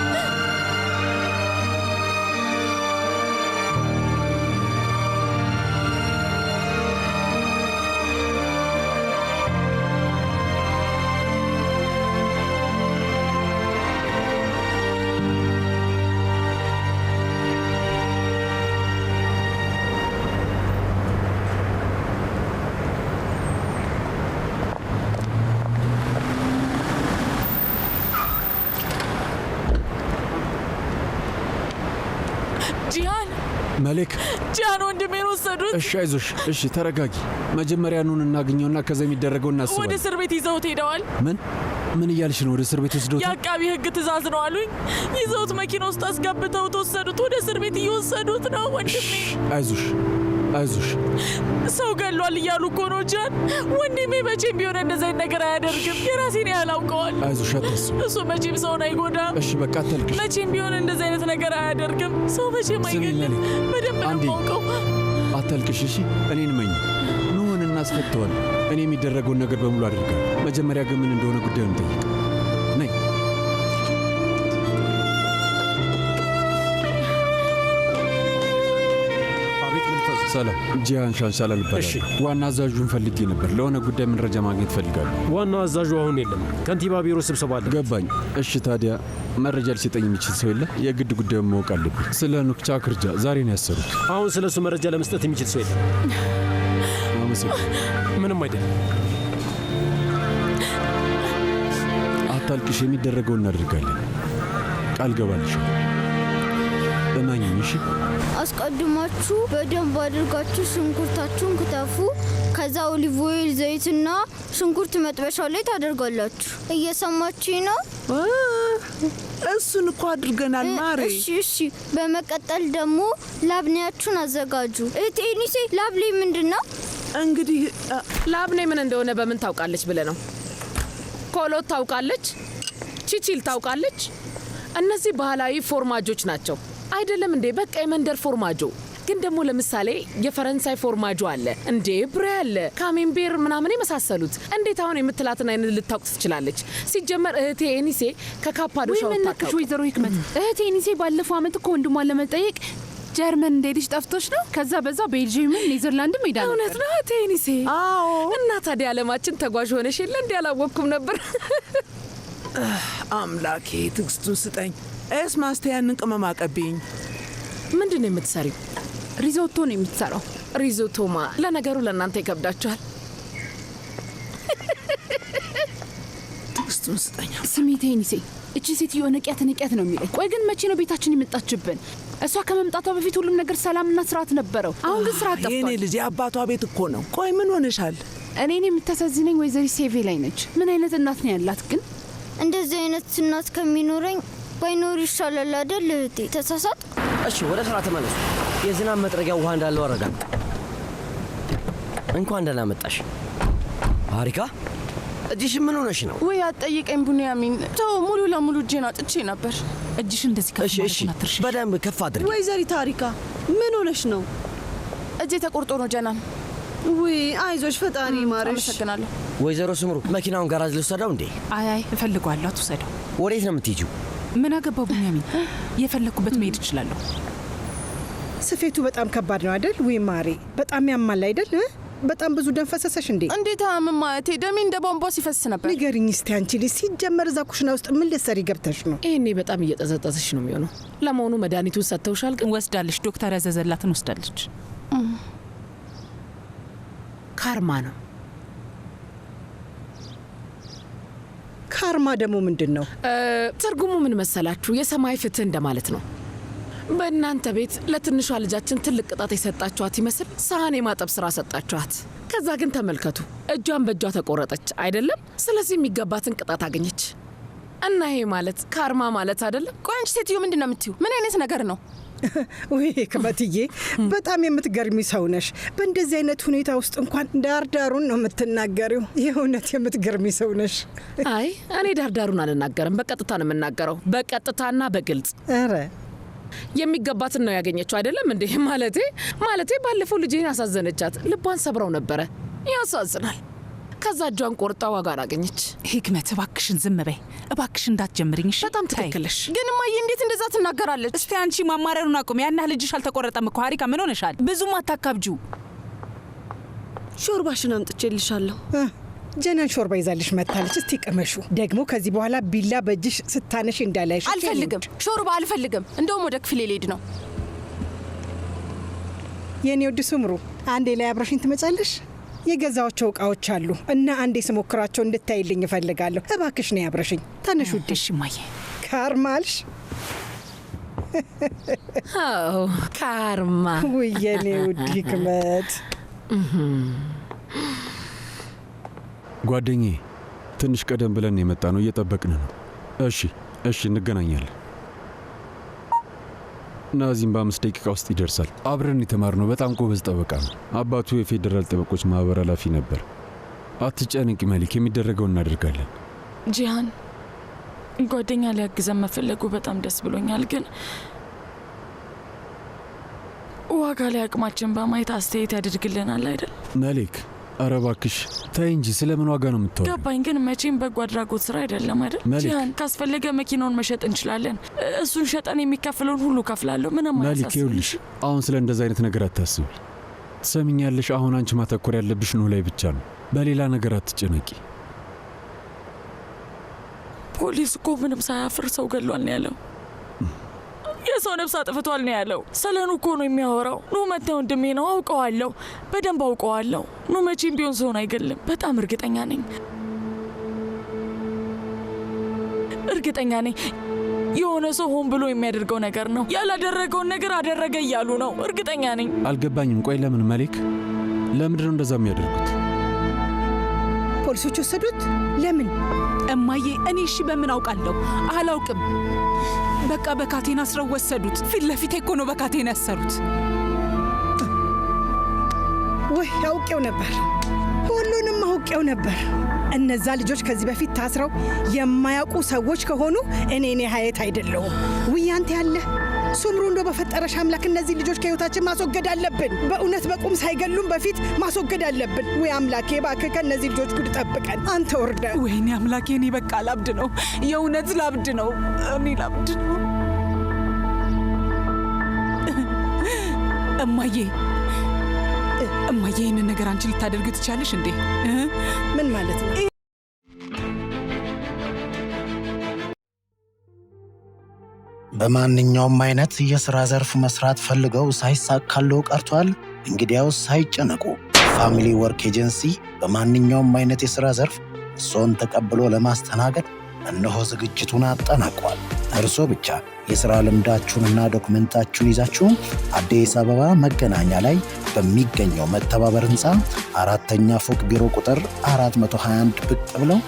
Speaker 11: መሌክ
Speaker 5: ጂሃን ወንድሜን ወሰዱት።
Speaker 11: እሺ አይዞሽ፣ እሺ ተረጋጊ። መጀመሪያ ኑን እናገኘውና ከዛ የሚደረገው እናስባለን።
Speaker 5: ወደ እስር ቤት ይዘውት ሄደዋል።
Speaker 11: ምን እያልሽ ነው? ወደ እስር ቤት ወስደውት?
Speaker 5: የአቃቢ ሕግ ትእዛዝ ነው አሉኝ። ይዘውት መኪና ውስጥ አስገብተው ተወሰዱት። ወደ እስር ቤት እየወሰዱት ነው ወንድሜ።
Speaker 11: አይዞሽ አይዞሽ።
Speaker 5: ሰው ገሏል እያሉ እኮ ነው ጂሃን። ወንድሜ መቼም ቢሆን እንደዚህ አይነት ነገር አያደርግም። የራሴን ያህል አውቀዋል።
Speaker 11: አይዞሽ አታስቢ።
Speaker 5: እሱ መቼም ሰውን አይጎዳም።
Speaker 11: እሺ በቃ አታልቅሽ።
Speaker 5: መቼም ቢሆን እንደዚህ አይነት ነገር አያደርግም። ሰው መቼም አይገልም። በደንብ ነው የማውቀው።
Speaker 11: አታልቅሽ እሺ። እኔን መኝ ኑን እናስፈተዋል። እኔ የሚደረገውን ነገር በሙሉ አድርጋለሁ። መጀመሪያ ግን ምን እንደሆነ ጉዳዩን ጠይቅ። ነይ። ሰላም፣ ጂሃን ሻንሻላል እባላለሁ። ዋና አዛዡን ፈልጌ ነበር። ለሆነ ጉዳይ መረጃ ማግኘት ፈልጋለሁ።
Speaker 6: ዋናው አዛዡ አሁን የለም፣ ከንቲባ ቢሮ ስብሰባ አለ።
Speaker 11: ገባኝ። እሺ ታዲያ መረጃ ሊሰጠኝ የሚችል ሰው የለ? የግድ ጉዳዩን ማወቅ አለብኝ። ስለ ኑክቻ ክርጃ ዛሬ ነው ያሰሩት።
Speaker 6: አሁን ስለ እሱ መረጃ ለመስጠት የሚችል ሰው የለም። ምንም አይደለም።
Speaker 11: አታልቅሽ፣ የሚደረገውን እናደርጋለን። ቃል ገባልሻል። እመኝኝ እሺ።
Speaker 12: አስቀድማችሁ በደንብ አድርጋችሁ ሽንኩርታችሁን ክተፉ። ከዛ ኦሊቭ ኦይል፣ ዘይትና ሽንኩርት መጥበሻው ላይ ታደርጋላችሁ። እየሰማችሁ ነው?
Speaker 13: እሱን እኮ አድርገናል ማሬ።
Speaker 12: እሺ። በመቀጠል ደግሞ ላብኔያችሁን አዘጋጁ። እቴኒሴ ላብሌ ምንድን ነው?
Speaker 13: እንግዲህ
Speaker 2: ላብኔ ምን እንደሆነ በምን ታውቃለች ብለህ ነው? ኮሎት ታውቃለች? ቺቺል ታውቃለች? እነዚህ ባህላዊ ፎርማጆች ናቸው አይደለም እንዴ? በቃ የመንደር ፎርማጆ። ግን ደግሞ ለምሳሌ የፈረንሳይ ፎርማጆ አለ እንዴ፣ ብሬ አለ፣ ካሜምቤር ምናምን የመሳሰሉት። እንዴት አሁን የምትላትን አይነት ልታውቅ ትችላለች? ሲጀመር እህቴ ኤኒሴ ከካፓዶሻ ወጣች።
Speaker 3: ወይዘሮ ህክመት እህቴ ኤኒሴ ባለፈው አመት እኮ ወንድሟን ለመጠየቅ ጀርመን እንደሄድሽ ጠፍቶሽ ነው። ከዛ በዛ ቤልጂየምም ኔዘርላንድም ሄዳ ነበር።
Speaker 5: እውነት ነው እህቴ ኤኒሴ?
Speaker 13: አዎ።
Speaker 5: እና ታዲያ ዓለማችን ተጓዥ ሆነሽ የለ እንዴ? አላወቅኩም ነበር።
Speaker 13: አምላኬ ትዕግስቱን ስጠኝ። ኤስማስቴ ያንን ቅመም አቀብኝ።
Speaker 5: ምንድን ነው የምትሰሪው?
Speaker 3: ሪዞቶ ነው የምትሰራው።
Speaker 5: ሪዞቶማ ለነገሩ ለእናንተ ይከብዳችኋል።
Speaker 13: ትዕግስቱን ስጠኝ።
Speaker 3: ስሚ ቴኒሴ፣ እቺ ሴትዮ ንቅያት ነው የሚለኝ። ቆይ ግን መቼ ነው ቤታችን የመጣችብን? እሷ ከመምጣቷ በፊት ሁሉም ነገር ሰላምና ስርዓት ነበረው። አሁን ግን ስርዓት ጠፍቷል።
Speaker 13: የኔ ልጅ የአባቷ ቤት እኮ ነው። ቆይ ምን ሆነሻል?
Speaker 3: እኔን የምታሳዝነኝ ወይዘሪ ሴቬ ላይ ነች። ምን አይነት እናት ነው ያላት ግን?
Speaker 12: እንደዚህ አይነት እናት ከሚኖረኝ ባይኖር ይሻላል አይደል እህቴ? ተሳሳት።
Speaker 7: እሺ ወደ ስራ ተመለሱ። የዝናብ መጥረጊያ ውሃ እንዳለው አረጋግጥ። እንኳን ደህና መጣሽ አሪካ። እጅሽ ምን ሆነሽ ነው?
Speaker 10: ወይ አትጠይቀኝ ቡንያሚን። ተው፣ ሙሉ ለሙሉ እጄን አጥቼ ነበር።
Speaker 3: እጅሽ እንደዚህ ከፍ
Speaker 7: ማለት አትርሽ። በደንብ ከፍ አድርጊ።
Speaker 10: ወይዘሪት አሪካ ምን ሆነሽ ነው? እጄ ተቆርጦ ነው ጀናን። ውይ አይዞሽ፣ ፈጣሪ ማርሽ። አመሰግናለሁ።
Speaker 7: ወይዘሮ ስምሩ መኪናውን ጋራጅ ልውሰደው እንዴ?
Speaker 3: አይ እፈልጓለሁ። አትውሰደው።
Speaker 7: ወዴት ነው የምትሄጂው?
Speaker 3: ምን አገባው ቡንያሚን? የፈለኩበት መሄድ እችላለሁ።
Speaker 8: ስፌቱ በጣም ከባድ ነው አይደል? ወይ ማሬ በጣም ያማል አይደል? በጣም ብዙ ደም ፈሰሰሽ እንዴ?
Speaker 10: እንዴት ማለቴ ደሜ እንደ ቧንቧ ሲፈስ ነበር።
Speaker 8: ንገሪኝ እስቲ አንቺ ልጅ ሲጀመር እዛ ኩሽና ውስጥ ምን ልትሰሪ ገብተሽ ነው?
Speaker 2: ይሄኔ በጣም እየጠዘጠዝሽ ነው የሚሆነው። ለመሆኑ መድኃኒቱን ሰጥተውሻል? ግን
Speaker 3: ወስዳለች። ዶክተር ያዘዘላትን ወስዳለች።
Speaker 2: ካርማ ነው።
Speaker 8: ካርማ ደግሞ ምንድን ነው?
Speaker 2: ትርጉሙ ምን መሰላችሁ? የሰማይ ፍትህ እንደማለት ነው። በእናንተ ቤት ለትንሿ ልጃችን ትልቅ ቅጣት የሰጣችኋት ይመስል ሳህን የማጠብ ስራ ሰጣችኋት። ከዛ ግን ተመልከቱ፣ እጇን በእጇ ተቆረጠች አይደለም? ስለዚህ የሚገባትን ቅጣት አገኘች። እና ይሄ ማለት ካርማ ማለት አይደለም?
Speaker 10: ቆይ አንቺ ሴትዮ ምንድን ነው የምትይው? ምን አይነት ነገር ነው?
Speaker 8: ወይ ህክመትዬ በጣም የምትገርሚ ሰው ነሽ። በእንደዚህ አይነት ሁኔታ ውስጥ እንኳን ዳርዳሩን ነው የምትናገሪው። የእውነት የምትገርሚ ሰው ነሽ።
Speaker 2: አይ እኔ ዳርዳሩን አልናገርም፣ በቀጥታ ነው የምናገረው። በቀጥታና በግልጽ።
Speaker 8: ኧረ
Speaker 2: የሚገባትን ነው ያገኘችው አይደለም እንዴ? ማለቴ ባለፈው ልጄን ያሳዘነቻት፣ ልቧን ሰብረው ነበረ። ያሳዝናል። ከዛ እጇን ቆርጣ ዋጋን አገኘች።
Speaker 3: ህክመት እባክሽን ዝም በይ እባክሽ፣ እንዳትጀምሪኝ።
Speaker 2: በጣም ትክክልሽ።
Speaker 10: ግን እማዬ እንዴት እንደዛ ትናገራለች?
Speaker 3: እስቲ አንቺ ማማረሩን አቁም። ያና ልጅሽ አልተቆረጠም እኮ። ሀሪካ ምን ሆነሻል? ብዙም አታካብጁ።
Speaker 10: ሾርባሽን አምጥቼልሻለሁ።
Speaker 8: ጀናን ሾርባ ይዛልሽ መታለች። እስቲ ቅመሹ። ደግሞ ከዚህ በኋላ ቢላ በእጅሽ ስታነሽ እንዳላይሽ።
Speaker 10: አልፈልግም፣ ሾርባ አልፈልግም። እንደውም ወደ ክፍሌ ልሄድ ነው።
Speaker 8: የኔ ውድ ሱምሩ፣ አንዴ ላይ አብረሽኝ ትመጫለሽ? የገዛዎቸው እቃዎች አሉ እና አንዴ ስሞክራቸው እንድታይልኝ እፈልጋለሁ። እባክሽ ነው አብረሽኝ። ተነሽ ውድ።
Speaker 3: እሺ እማዬ።
Speaker 8: ካርማልሽ?
Speaker 2: አዎ ካርማ።
Speaker 8: ውይ የኔ ውድ ህክመት።
Speaker 11: ጓደኛዬ ትንሽ ቀደም ብለን የመጣ ነው፣ እየጠበቅን ነው። እሺ እንገናኛለን። ናዚም በ5 ደቂቃ ውስጥ ይደርሳል። አብረን የተማርነው በጣም ጎበዝ ጠበቃ ነው። አባቱ የፌዴራል ጠበቆች ማህበር ኃላፊ ነበር። አትጨንቂ መሊክ፣ የሚደረገውን እናደርጋለን።
Speaker 5: ጂሃን ጓደኛ ሊያግዘን መፈለጉ በጣም ደስ ብሎኛል። ግን ዋጋ ላይ አቅማችን በማየት አስተያየት ያደርግልናል አይደል?
Speaker 11: መሊክ ኧረ እባክሽ ተይ እንጂ፣ ስለምን ዋጋ ነው የምታወሪው?
Speaker 5: ገባኝ፣ ግን መቼም በጎ አድራጎት ስራ አይደለም አይደል? ጂሃን ካስፈለገ መኪናውን መሸጥ እንችላለን። እሱን ሸጠን የሚከፍለውን ሁሉ ከፍላለሁ። ምንም
Speaker 11: መሊክ ይኸውልሽ፣ አሁን ስለ እንደዛ አይነት ነገር አታስቢ። ትሰሚኛለሽ? አሁን አንቺ ማተኮር ያለብሽ ነው ላይ ብቻ ነው። በሌላ ነገር አትጨነቂ።
Speaker 5: ፖሊስ እኮ ምንም ሳያፍር ሰው ገሏል ነው ያለው። የሰው ነፍስ አጥፍቷል ነው ያለው። ሰለኑ እኮ ነው የሚያወራው። ኑ መቴ ወንድሜ ነው፣ አውቀዋለሁ፣ በደንብ አውቀዋለሁ። ኑ መቼም ቢሆን ሰውን አይገልም። በጣም እርግጠኛ ነኝ። የሆነ ሰው ሆን ብሎ የሚያደርገው ነገር ነው። ያላደረገውን ነገር አደረገ እያሉ ነው። እርግጠኛ ነኝ።
Speaker 11: አልገባኝም። ቆይ ለምን መሊክ? ለምንድን ነው እንደዛ የሚያደርጉት?
Speaker 8: ፖሊሶች ወሰዱት? ለምን?
Speaker 3: እማዬ እኔ እሺ በምን አውቃለሁ? አላውቅም። በቃ በካቴና አስረው ወሰዱት። ፊት ለፊቴ እኮ ነው በካቴና ያሰሩት።
Speaker 8: ወይ አውቄው ነበር፣ ሁሉንም አውቄው ነበር። እነዛ ልጆች ከዚህ በፊት ታስረው የማያውቁ ሰዎች ከሆኑ እኔ ሀየት አይደለሁም። ውይ አንተ ያለ ሱምሩ፣ እንደው በፈጠረሽ አምላክ እነዚህ ልጆች ከህይወታችን ማስወገድ አለብን። በእውነት በቁም ሳይገሉም በፊት ማስወገድ አለብን። ወይ አምላኬ እባክህ ከእነዚህ ልጆች ጉድ ጠብቀን። አንተ ወርደ።
Speaker 3: ወይኔ አምላኬ፣ እኔ በቃ ላብድ ነው። የእውነት ላብድ ነው። እኔ ላብድ ነው። እማዬ ይህንን ነገር አንቺ ልታደርግ ትቻለሽ እንዴ?
Speaker 8: ምን ማለት ነው?
Speaker 14: በማንኛውም አይነት የሥራ ዘርፍ መስራት ፈልገው ሳይሳካልዎ ቀርቷል? እንግዲያውስ ሳይጨነቁ፣ ፋሚሊ ወርክ ኤጀንሲ በማንኛውም አይነት የሥራ ዘርፍ እርስዎን ተቀብሎ ለማስተናገድ እነሆ ዝግጅቱን አጠናቋል። እርስዎ ብቻ የሥራ ልምዳችሁንና ዶክመንታችሁን ይዛችሁ አዲስ አበባ መገናኛ ላይ በሚገኘው መተባበር ሕንፃ 4ኛ ፎቅ ቢሮ ቁጥር 421 ብቅ ብለው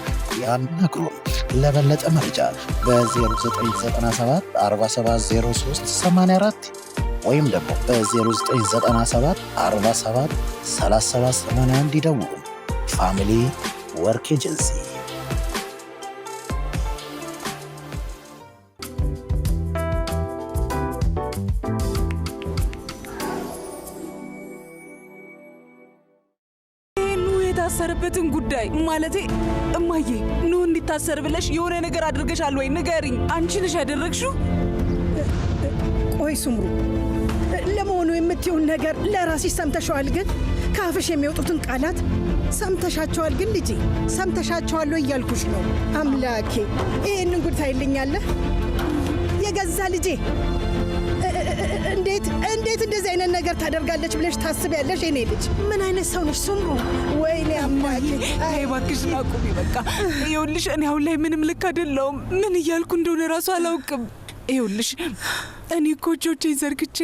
Speaker 14: ያናግሩን። ለበለጠ መረጃ በ0997 4703 84 ወይም ደግሞ በ0997 47 37 81 ይደውሉ። ፋሚሊ ወርክ ኤጀንሲ።
Speaker 3: የታሰረበትን ጉዳይ ማለቴ እማዬ ኑ እንዲታሰር ብለሽ የሆነ ነገር አድርገሻል ወይ? ንገሪኝ። አንቺ ነሽ ያደረግሽው?
Speaker 8: ቆይ ሱምሩ፣ ለመሆኑ የምትይውን ነገር ለራስሽ ሰምተሻዋል? ግን ከአፍሽ የሚወጡትን ቃላት ሰምተሻቸዋል? ግን ልጄ ሰምተሻቸዋል እያልኩሽ ነው። አምላኬ ይህንን ጉድ ታይልኛለህ? የገዛ ልጄ እንዴት እንደዚህ አይነት ነገር ታደርጋለች ብለሽ ታስቢያለሽ? የኔ ልጅ ምን አይነት ሰው ነሽ ሱምሩ? ወይኔ አምላኬ!
Speaker 3: እባክሽን አቁሚ በቃ። ይኸውልሽ እኔ አሁን ላይ ምንም ልክ አይደለሁም። ምን እያልኩ እንደሆነ ራሱ አላውቅም። ይኸውልሽ እኔ እኮ እጆቼን ዘርግቼ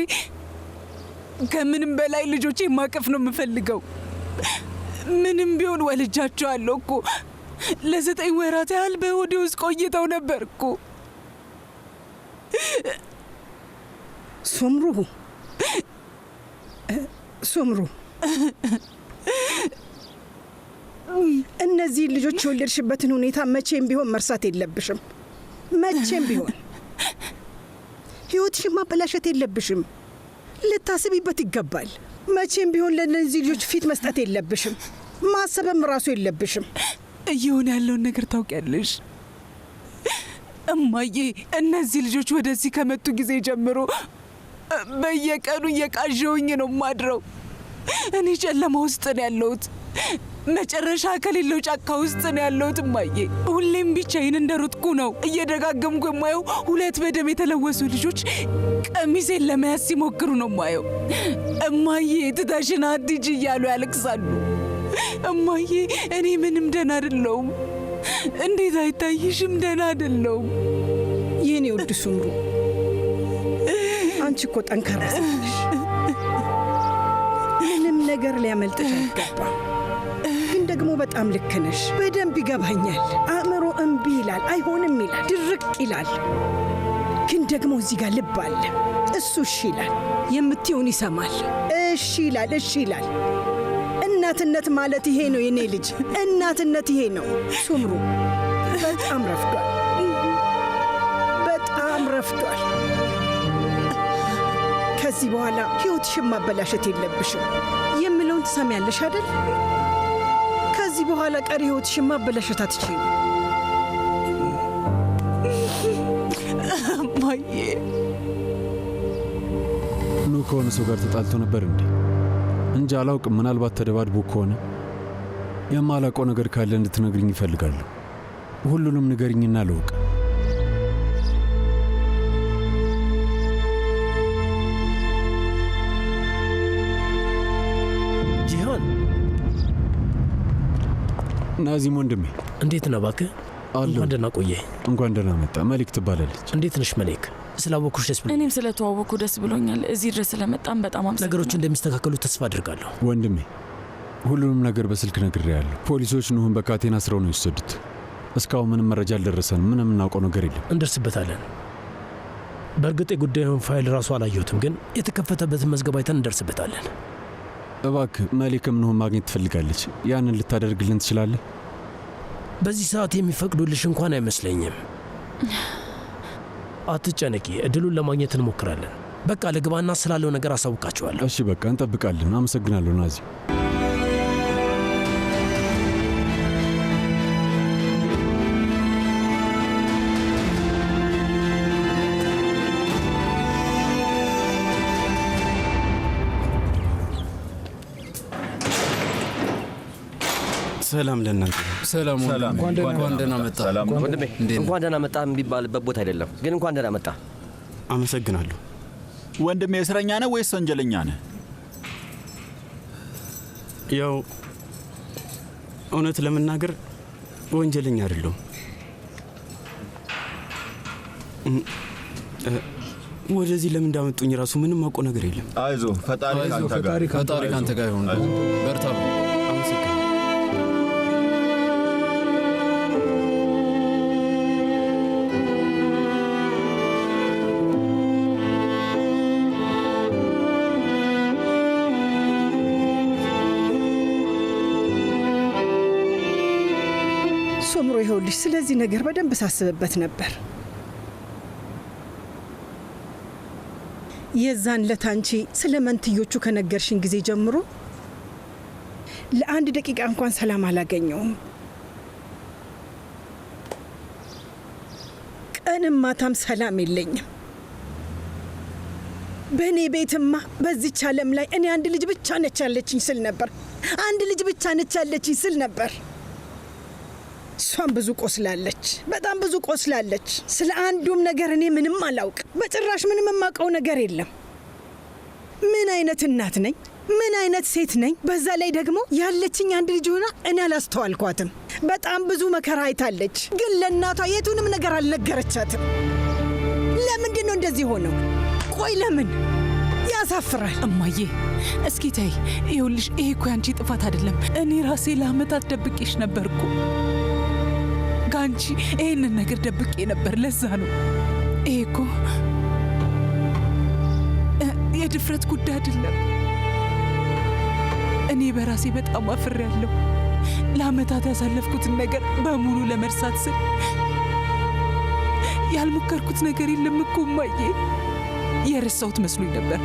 Speaker 3: ከምንም በላይ ልጆቼ ማቀፍ ነው የምፈልገው። ምንም ቢሆን ወልጃቸዋለሁ እኮ። ለ9 ወራት ያህል በሆዴ ውስጥ ቆይተው ነበር እኮ። ሱምሩ
Speaker 8: እነዚህ ልጆች የወለድሽበትን ሁኔታ መቼም ቢሆን መርሳት የለብሽም። መቼም ቢሆን ሕይወትሽን ማበላሸት የለብሽም። ልታስቢበት ይገባል። መቼም ቢሆን ለእነዚህ ልጆች ፊት መስጠት የለብሽም። ማሰብም ራሱ የለብሽም።
Speaker 3: እየሆነ ያለውን ነገር ታውቂያለሽ እማዬ። እነዚህ ልጆች ወደዚህ ከመጡ ጊዜ ጀምሮ በየቀኑ እየቃዠውኝ ነው ማድረው። እኔ ጨለማ ውስጥ ነው ያለሁት። መጨረሻ ከሌለው ጫካ ውስጥ ነው ያለሁት እማዬ። ሁሌም ብቻዬን እንደሮጥኩ ነው። እየደጋገምኩ የማየው 2 በደም የተለወሱ ልጆች ቀሚሴን ለመያዝ ሲሞክሩ ነው ማየው። እማዬ ትተሽን አትሂጂ እያሉ ያለቅሳሉ። እማዬ እኔ ምንም ደህና አይደለሁም። እንዴት አይታይሽም? ደህና አይደለሁም።
Speaker 8: የኔ ውድ ሱምሩ፣ አንቺ እኮ ጠንካራ ነሽ። ምንም ነገር ሊያመልጥሽ አይገባም። ግን ደግሞ በጣም ልክ ነሽ። በደንብ ይገባኛል። አእምሮ እምቢ ይላል፣ አይሆንም ይላል፣ ድርቅ ይላል። ግን ደግሞ እዚህ ጋር ልብ አለ። እሱ እሺ ይላል፣ የምትይውን ይሰማል። እሺ ይላል፣ እሺ ይላል። እናትነት ማለት ይሄ ነው የኔ ልጅ። እናትነት ይሄ ነው። ሱምሩ በጣም ረፍዷል፣ በጣም ረፍዷል። ከዚህ በኋላ ሕይወትሽን ማበላሸት የለብሽም። የምለውን ትሰሚያለሽ አይደል? ከዚህ በኋላ ቀሪ ሕይወትሽን ማበላሸት አትችይም።
Speaker 3: እማዬ
Speaker 11: ኑ ከሆነ ሰው ጋር ተጣልቶ ነበር እንዴ? እንጂ አላውቅም። ምናልባት ተደባድቦ ከሆነ የማላውቀው ነገር ካለ እንድትነግርኝ ይፈልጋለሁ። ሁሉንም ንገሪኝና ልወቅ።
Speaker 6: ጂሃን፣
Speaker 11: ናዚም ወንድሜ
Speaker 6: እንዴት ነህ? እባክህ እንኳን ደህና ቆየህ።
Speaker 11: እንኳን ደህና መጣ። መሊክ ትባላለች።
Speaker 6: እንዴት ነሽ መሊክ? ስላወኩሽ ደስ ብሎኛል።
Speaker 5: እኔም ስለተዋወኩ ደስ ብሎኛል። እዚህ ድረስ ስለመጣም በጣም አመሰግናለሁ።
Speaker 6: ነገሮች እንደሚስተካከሉ ተስፋ አድርጋለሁ።
Speaker 11: ወንድሜ ሁሉንም ነገር በስልክ ነግሬያለሁ። ፖሊሶች ኑህን በካቴና አስረው ነው የወሰዱት። እስካሁን ምንም መረጃ አልደረሰንም። ምንም የምናውቀው ነገር የለም።
Speaker 6: እንደርስበታለን። በእርግጥ የጉዳዩን ፋይል ራሱ አላየሁትም፣ ግን የተከፈተበትን መዝገብ አይተን እንደርስበታለን።
Speaker 11: እባክህ መሊክም ኑህን ማግኘት ትፈልጋለች። ያንን ልታደርግልን ትችላለህ?
Speaker 6: በዚህ ሰዓት የሚፈቅዱልሽ እንኳን አይመስለኝም። አትጨነቂ፣ እድሉን ለማግኘት እንሞክራለን። በቃ ለግባና ስላለው ነገር አሳውቃቸዋለሁ።
Speaker 11: እሺ በቃ እንጠብቃለን። አመሰግናለሁ ናዚ።
Speaker 4: ሰላም ለእናንተ።
Speaker 9: ሰላም እንኳን ደህና መጣ
Speaker 7: ወንድሜ። እንኳን ደህና መጣ የሚባልበት ቦታ አይደለም፣ ግን እንኳን ደህና መጣ።
Speaker 4: አመሰግናለሁ።
Speaker 15: ወንድሜ እስረኛ ነህ ወይስ ወንጀለኛ ነህ?
Speaker 4: ያው እውነት ለመናገር ወንጀለኛ አይደለሁም። ወደዚህ ለምን እንዳመጡኝ ራሱ ምንም አውቀው ነገር የለም።
Speaker 15: አይዞ ፈጣሪ
Speaker 9: ካንተ ጋር ይሁን። በርታ።
Speaker 8: ሱምሩ ይኸውልሽ፣ ስለዚህ ነገር በደንብ ሳስብበት ነበር። የዛን ዕለት አንቺ ስለ መንትዮቹ ከነገርሽን ጊዜ ጀምሮ ለአንድ ደቂቃ እንኳን ሰላም አላገኘውም። ቀንም ማታም ሰላም የለኝም። በእኔ ቤትማ በዚች ዓለም ላይ እኔ አንድ ልጅ ብቻ ነች ያለችኝ ስል ነበር። አንድ ልጅ ብቻ ነች ያለችኝ ስል ነበር። እሷም ብዙ ቆስላለች፣ በጣም ብዙ ቆስላለች። ስለ አንዱም ነገር እኔ ምንም አላውቅ፣ በጭራሽ ምንም የማውቀው ነገር የለም። ምን አይነት እናት ነኝ? ምን አይነት ሴት ነኝ? በዛ ላይ ደግሞ ያለችኝ አንድ ልጅ ሆና እኔ አላስተዋልኳትም። በጣም ብዙ መከራ አይታለች፣ ግን ለእናቷ የቱንም ነገር አልነገረቻትም። ለምንድን ነው እንደዚህ ሆነው? ቆይ ለምን? ያሳፍራል።
Speaker 3: እማዬ እስኪ ተይ፣ ይኸውልሽ ይሄ እኮ ያንቺ ጥፋት አይደለም። እኔ ራሴ ለአመታት ደብቄሽ ነበርኩ። ከአንቺ ይህንን ነገር ደብቄ ነበር። ለዛ ነው። ይሄ እኮ የድፍረት ጉዳይ አይደለም። እኔ በራሴ በጣም አፍሬያለሁ። ለአመታት ያሳለፍኩትን ነገር በሙሉ ለመርሳት ስል ያልሞከርኩት ነገር የለም እኮ እማዬ። የረሳሁት መስሎኝ ነበር፣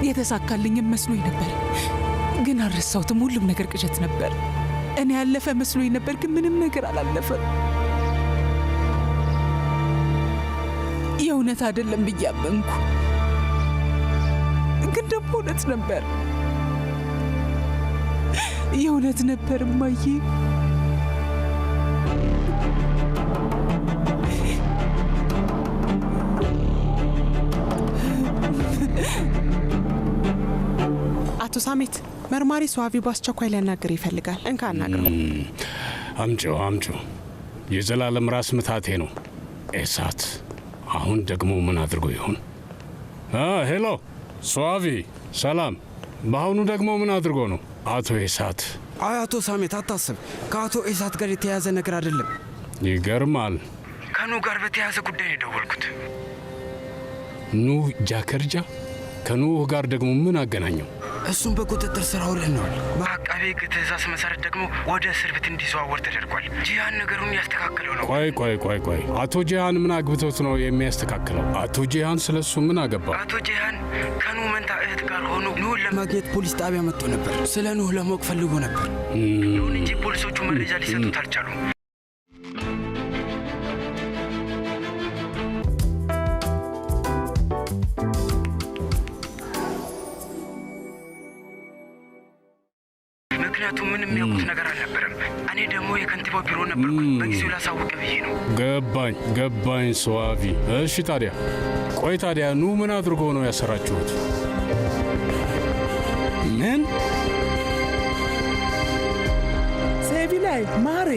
Speaker 3: የተሳካልኝም መስሎኝ ነበር፣ ግን አልረሳሁትም። ሁሉም ነገር ቅዠት ነበር። እኔ ያለፈ መስሎኝ ነበር፣ ግን ምንም ነገር አላለፈም። የእውነት አይደለም ብዬ አመንኩ፣ ግን ደግሞ እውነት ነበር። የእውነት ነበር እማዬ።
Speaker 13: አቶ ሳሜት፣ መርማሪ ሱአቪ በአስቸኳይ ሊያናግር ይፈልጋል። እንካ አናግረው።
Speaker 16: አምጪው። የዘላለም ራስ ምታቴ ነው። ኤሳት አሁን ደግሞ ምን አድርጎ ይሆን? ሄሎ ሱአቪ፣ ሰላም። በአሁኑ ደግሞ ምን አድርጎ ነው? አቶ ኤሳት።
Speaker 4: አይ አቶ ሳሜት አታስብ፣ ከአቶ ኤሳት ጋር የተያያዘ ነገር አይደለም።
Speaker 16: ይገርማል።
Speaker 4: ከኑህ ጋር በተያያዘ ጉዳይ ነው የደወልኩት።
Speaker 16: ኑህ ጃከርጃ? ከኑህ ጋር ደግሞ ምን አገናኘው?
Speaker 4: እሱም በቁጥጥር ስር አውለነዋል። በአቃቤ ሕግ ትእዛዝ መሰረት ደግሞ ወደ እስር ቤት እንዲዘዋወር ተደርጓል። ጂሃን ነገሩን ያስተካክለው ነው።
Speaker 16: ቆይ፣ አቶ ጂሃን ምን አግብቶት ነው የሚያስተካክለው? አቶ ጂሃን ስለ እሱ ምን አገባ?
Speaker 4: አቶ ጂሃን ከኑህ መንታ እህት ጋር ሆኖ ኑህን ለማግኘት ፖሊስ ጣቢያ መጥቶ ነበር። ስለ ኑህ ለማወቅ ፈልጎ ነበር። ይሁን እንጂ ፖሊሶቹ መረጃ ሊሰጡት አልቻሉም። ምክንያቱም ምንም የሚያውቁት ነገር አልነበረም። እኔ ደግሞ የከንቲባው ቢሮ ነበርኩ። በጊዜው ላሳወቀ ብዬ ነው።
Speaker 16: ገባኝ ሱአቪ። እሺ ታዲያ ኑህ ምን አድርጎ ነው ያሰራችሁት? ምን
Speaker 13: ሴቪ ላይ ማሪ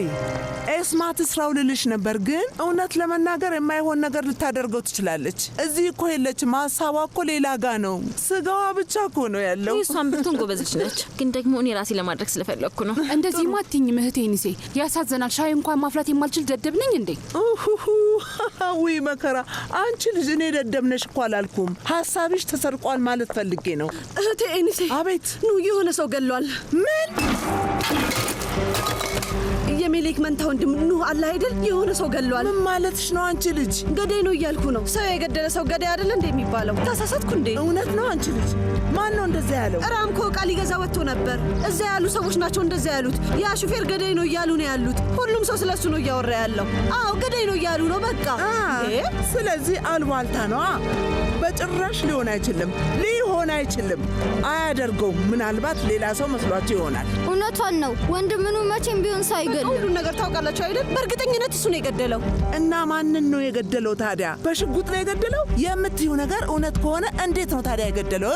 Speaker 13: ኤስማ ትስራው ልልሽ ነበር፣ ግን እውነት ለመናገር የማይሆን ነገር ልታደርገው ትችላለች። እዚህ እኮ የለችም። ሀሳቧ እኮ ሌላ ጋ ነው። ስጋዋ ብቻ እኮ ነው ያለው።
Speaker 5: እሷን ብትሆን ጎበዝች ነች፣ ግን ደግሞ እኔ ራሴ ለማድረግ ስለፈለግኩ ነው።
Speaker 3: እንደዚህ ማትኝ ምህቴ ኒሴ፣ ያሳዘናል። ሻይ እንኳን ማፍላት የማልችል ደደብ ነኝ እንዴ?
Speaker 13: ውይ መከራ! አንቺ ልጅ እኔ ደደብነሽ እኮ አላልኩም። ሀሳብሽ ተሰርቋል ማለት ፈልጌ ነው።
Speaker 10: እህቴ ኒሴ።
Speaker 13: አቤት።
Speaker 10: ኑ የሆነ ሰው ገሏል።
Speaker 13: ምን?
Speaker 10: የሜሌክ መንታ ወንድም ኑህ አለ አይደል? የሆነ ሰው ገሏል።
Speaker 13: ምን ማለትሽ ነው አንቺ ልጅ?
Speaker 10: ገዳይ ነው እያልኩ ነው። ሰው የገደለ ሰው ገዳይ አይደል እንዴ የሚባለው? ተሳሳትኩ እንዴ?
Speaker 13: እውነት ነው አንቺ ልጅ? ማን ነው እንደዛ ያለው?
Speaker 10: ራምኮ ዕቃ ሊገዛ ወጥቶ ነበር። እዛ ያሉ ሰዎች ናቸው እንደዛ ያሉት። ያ ሹፌር ገዳይ ነው እያሉ ነው ያሉት። ሁሉም ሰው ስለሱ ነው እያወራ ያለው። አዎ ገዳይ ነው እያሉ ነው በቃ።
Speaker 13: ስለዚህ አልባልታ ነው። በጭራሽ ሊሆን አይችልም። አያደርገውም። ምናልባት ሌላ ሰው መስሏቸው ይሆናል።
Speaker 12: እውነቷን ነው። ወንድምኑ መቼም ቢሆን ሳይገድል
Speaker 10: ሁሉን ነገር ታውቃላችሁ አይደል? በእርግጠኝነት እሱ ነው የገደለው።
Speaker 13: እና ማንን ነው የገደለው ታዲያ? በሽጉጥ ነው የገደለው የምትይው ነገር እውነት ከሆነ እንዴት ነው ታዲያ የገደለው?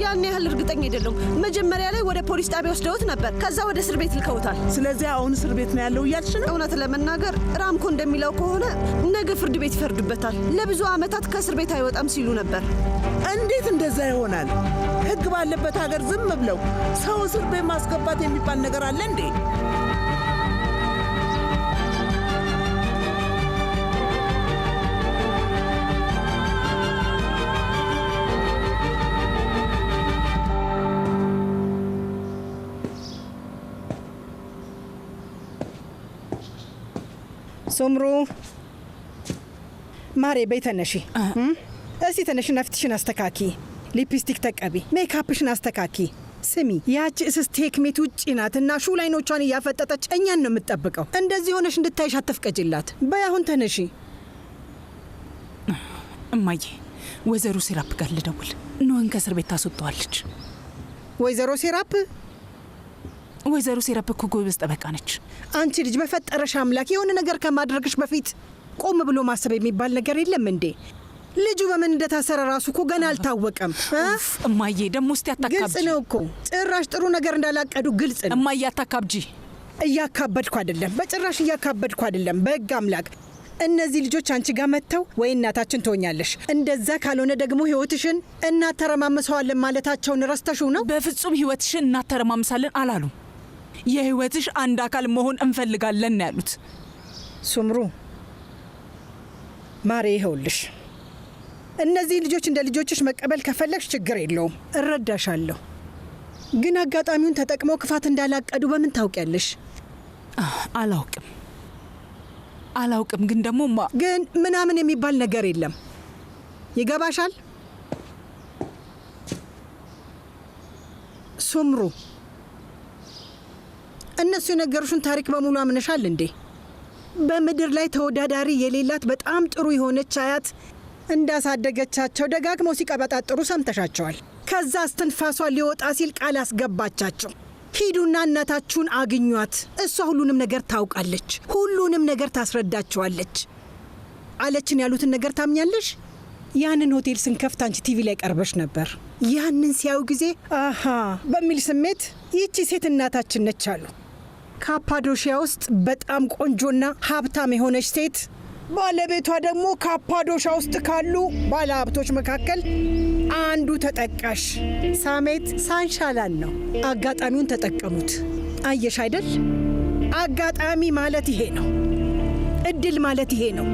Speaker 10: ያን ያህል እርግጠኛ አይደለም። መጀመሪያ ላይ ወደ ፖሊስ ጣቢያ ወስደውት ነበር። ከዛ ወደ እስር ቤት ልከውታል።
Speaker 13: ስለዚህ አሁን እስር ቤት ነው ያለው እያልሽ ነው?
Speaker 10: እውነት ለመናገር ራምኮ እንደሚለው ከሆነ ነገ ፍርድ ቤት ይፈርድበታል። ለብዙ ዓመታት ከእስር ቤት አይወጣም ሲሉ ነበር።
Speaker 13: እንዴት እንደዛ ይሆናል? ሕግ ባለበት ሀገር ዝም ብለው ሰው እስር ቤት ማስገባት የሚባል ነገር አለ እንዴ?
Speaker 8: ሶምሩ ማሬ በይ ተነሺ። እስቲ ተነሽና ፊትሽን አስተካኪ፣ ሊፕስቲክ ተቀቢ፣ ሜካፕሽን አስተካኪ። ስሚ ያቺ እስስት ቴክሜት ውጪ ናት እና ሹል አይኖቿን እያፈጠጠች እኛን ነው የምትጠብቀው። እንደዚህ ሆነሽ እንድታይሽ አትፍቀጅላት። በይ አሁን ተነሺ።
Speaker 3: እማዬ ወይዘሮ ሴራፕ ጋር ልደውል። ኖህን ከእስር ቤት ታስወጣዋለች።
Speaker 8: ወይዘሮ ሴራፕ?
Speaker 3: ወይዘሮ ሴራፕ እኮ ጎበዝ ጠበቃ ነች።
Speaker 8: አንቺ ልጅ በፈጠረሽ አምላክ የሆነ ነገር ከማድረግሽ በፊት ቆም ብሎ ማሰብ የሚባል ነገር የለም እንዴ? ልጁ በምን እንደታሰረ ራሱ እኮ ገና አልታወቀም።
Speaker 3: እማዬ ደግሞ ውስጥ ያታካብጂ።
Speaker 8: ግልጽ ነው እኮ ጭራሽ ጥሩ ነገር እንዳላቀዱ ግልጽ ነው።
Speaker 3: እማዬ አታካብጂ።
Speaker 8: እያካበድኩ አይደለም፣ በጭራሽ እያካበድኩ አይደለም። በሕግ አምላክ እነዚህ ልጆች አንቺ ጋር መጥተው ወይ እናታችን ትሆኛለሽ፣ እንደዛ ካልሆነ ደግሞ ህይወትሽን እናተረማምሰዋለን ማለታቸውን ረስተሽው ነው?
Speaker 3: በፍጹም ህይወትሽን እናተረማምሳለን አላሉ። የህይወትሽ አንድ አካል መሆን እንፈልጋለን ነው ያሉት።
Speaker 8: ሱምሩ ማሬ፣ ይኸውልሽ እነዚህ ልጆች እንደ ልጆችሽ መቀበል ከፈለግሽ ችግር የለውም፣ እረዳሻለሁ። ግን አጋጣሚውን ተጠቅመው ክፋት እንዳላቀዱ በምን ታውቂያለሽ?
Speaker 3: አላውቅም። ግን ደግሞ
Speaker 8: ግን ምናምን የሚባል ነገር የለም። ይገባሻል ሱምሩ? እነሱ የነገሩሽን ታሪክ በሙሉ አምነሻል እንዴ? በምድር ላይ ተወዳዳሪ የሌላት በጣም ጥሩ የሆነች አያት እንዳሳደገቻቸው ደጋግመው ሲቀበጣጥሩ ሰምተሻቸዋል። ከዛ እስትንፋሷ ሊወጣ ሲል ቃል አስገባቻቸው። ሂዱና እናታችሁን አግኟት፣ እሷ ሁሉንም ነገር ታውቃለች፣ ሁሉንም ነገር ታስረዳችኋለች አለችን። ያሉትን ነገር ታምኛለሽ? ያንን ሆቴል ስንከፍት አንቺ ቲቪ ላይ ቀርበሽ ነበር። ያንን ሲያዩ ጊዜ አሃ በሚል ስሜት ይህቺ ሴት እናታችን ነች አሉ። ካፓዶሺያ ውስጥ በጣም ቆንጆና ሀብታም የሆነች ሴት፣ ባለቤቷ ደግሞ ካፓዶሻ ውስጥ ካሉ ባለ ሀብቶች መካከል አንዱ ተጠቃሽ ሳሜት ሳንሻላን ነው። አጋጣሚውን ተጠቀሙት። አየሽ አይደል? አጋጣሚ ማለት ይሄ ነው። እድል ማለት ይሄ ነው።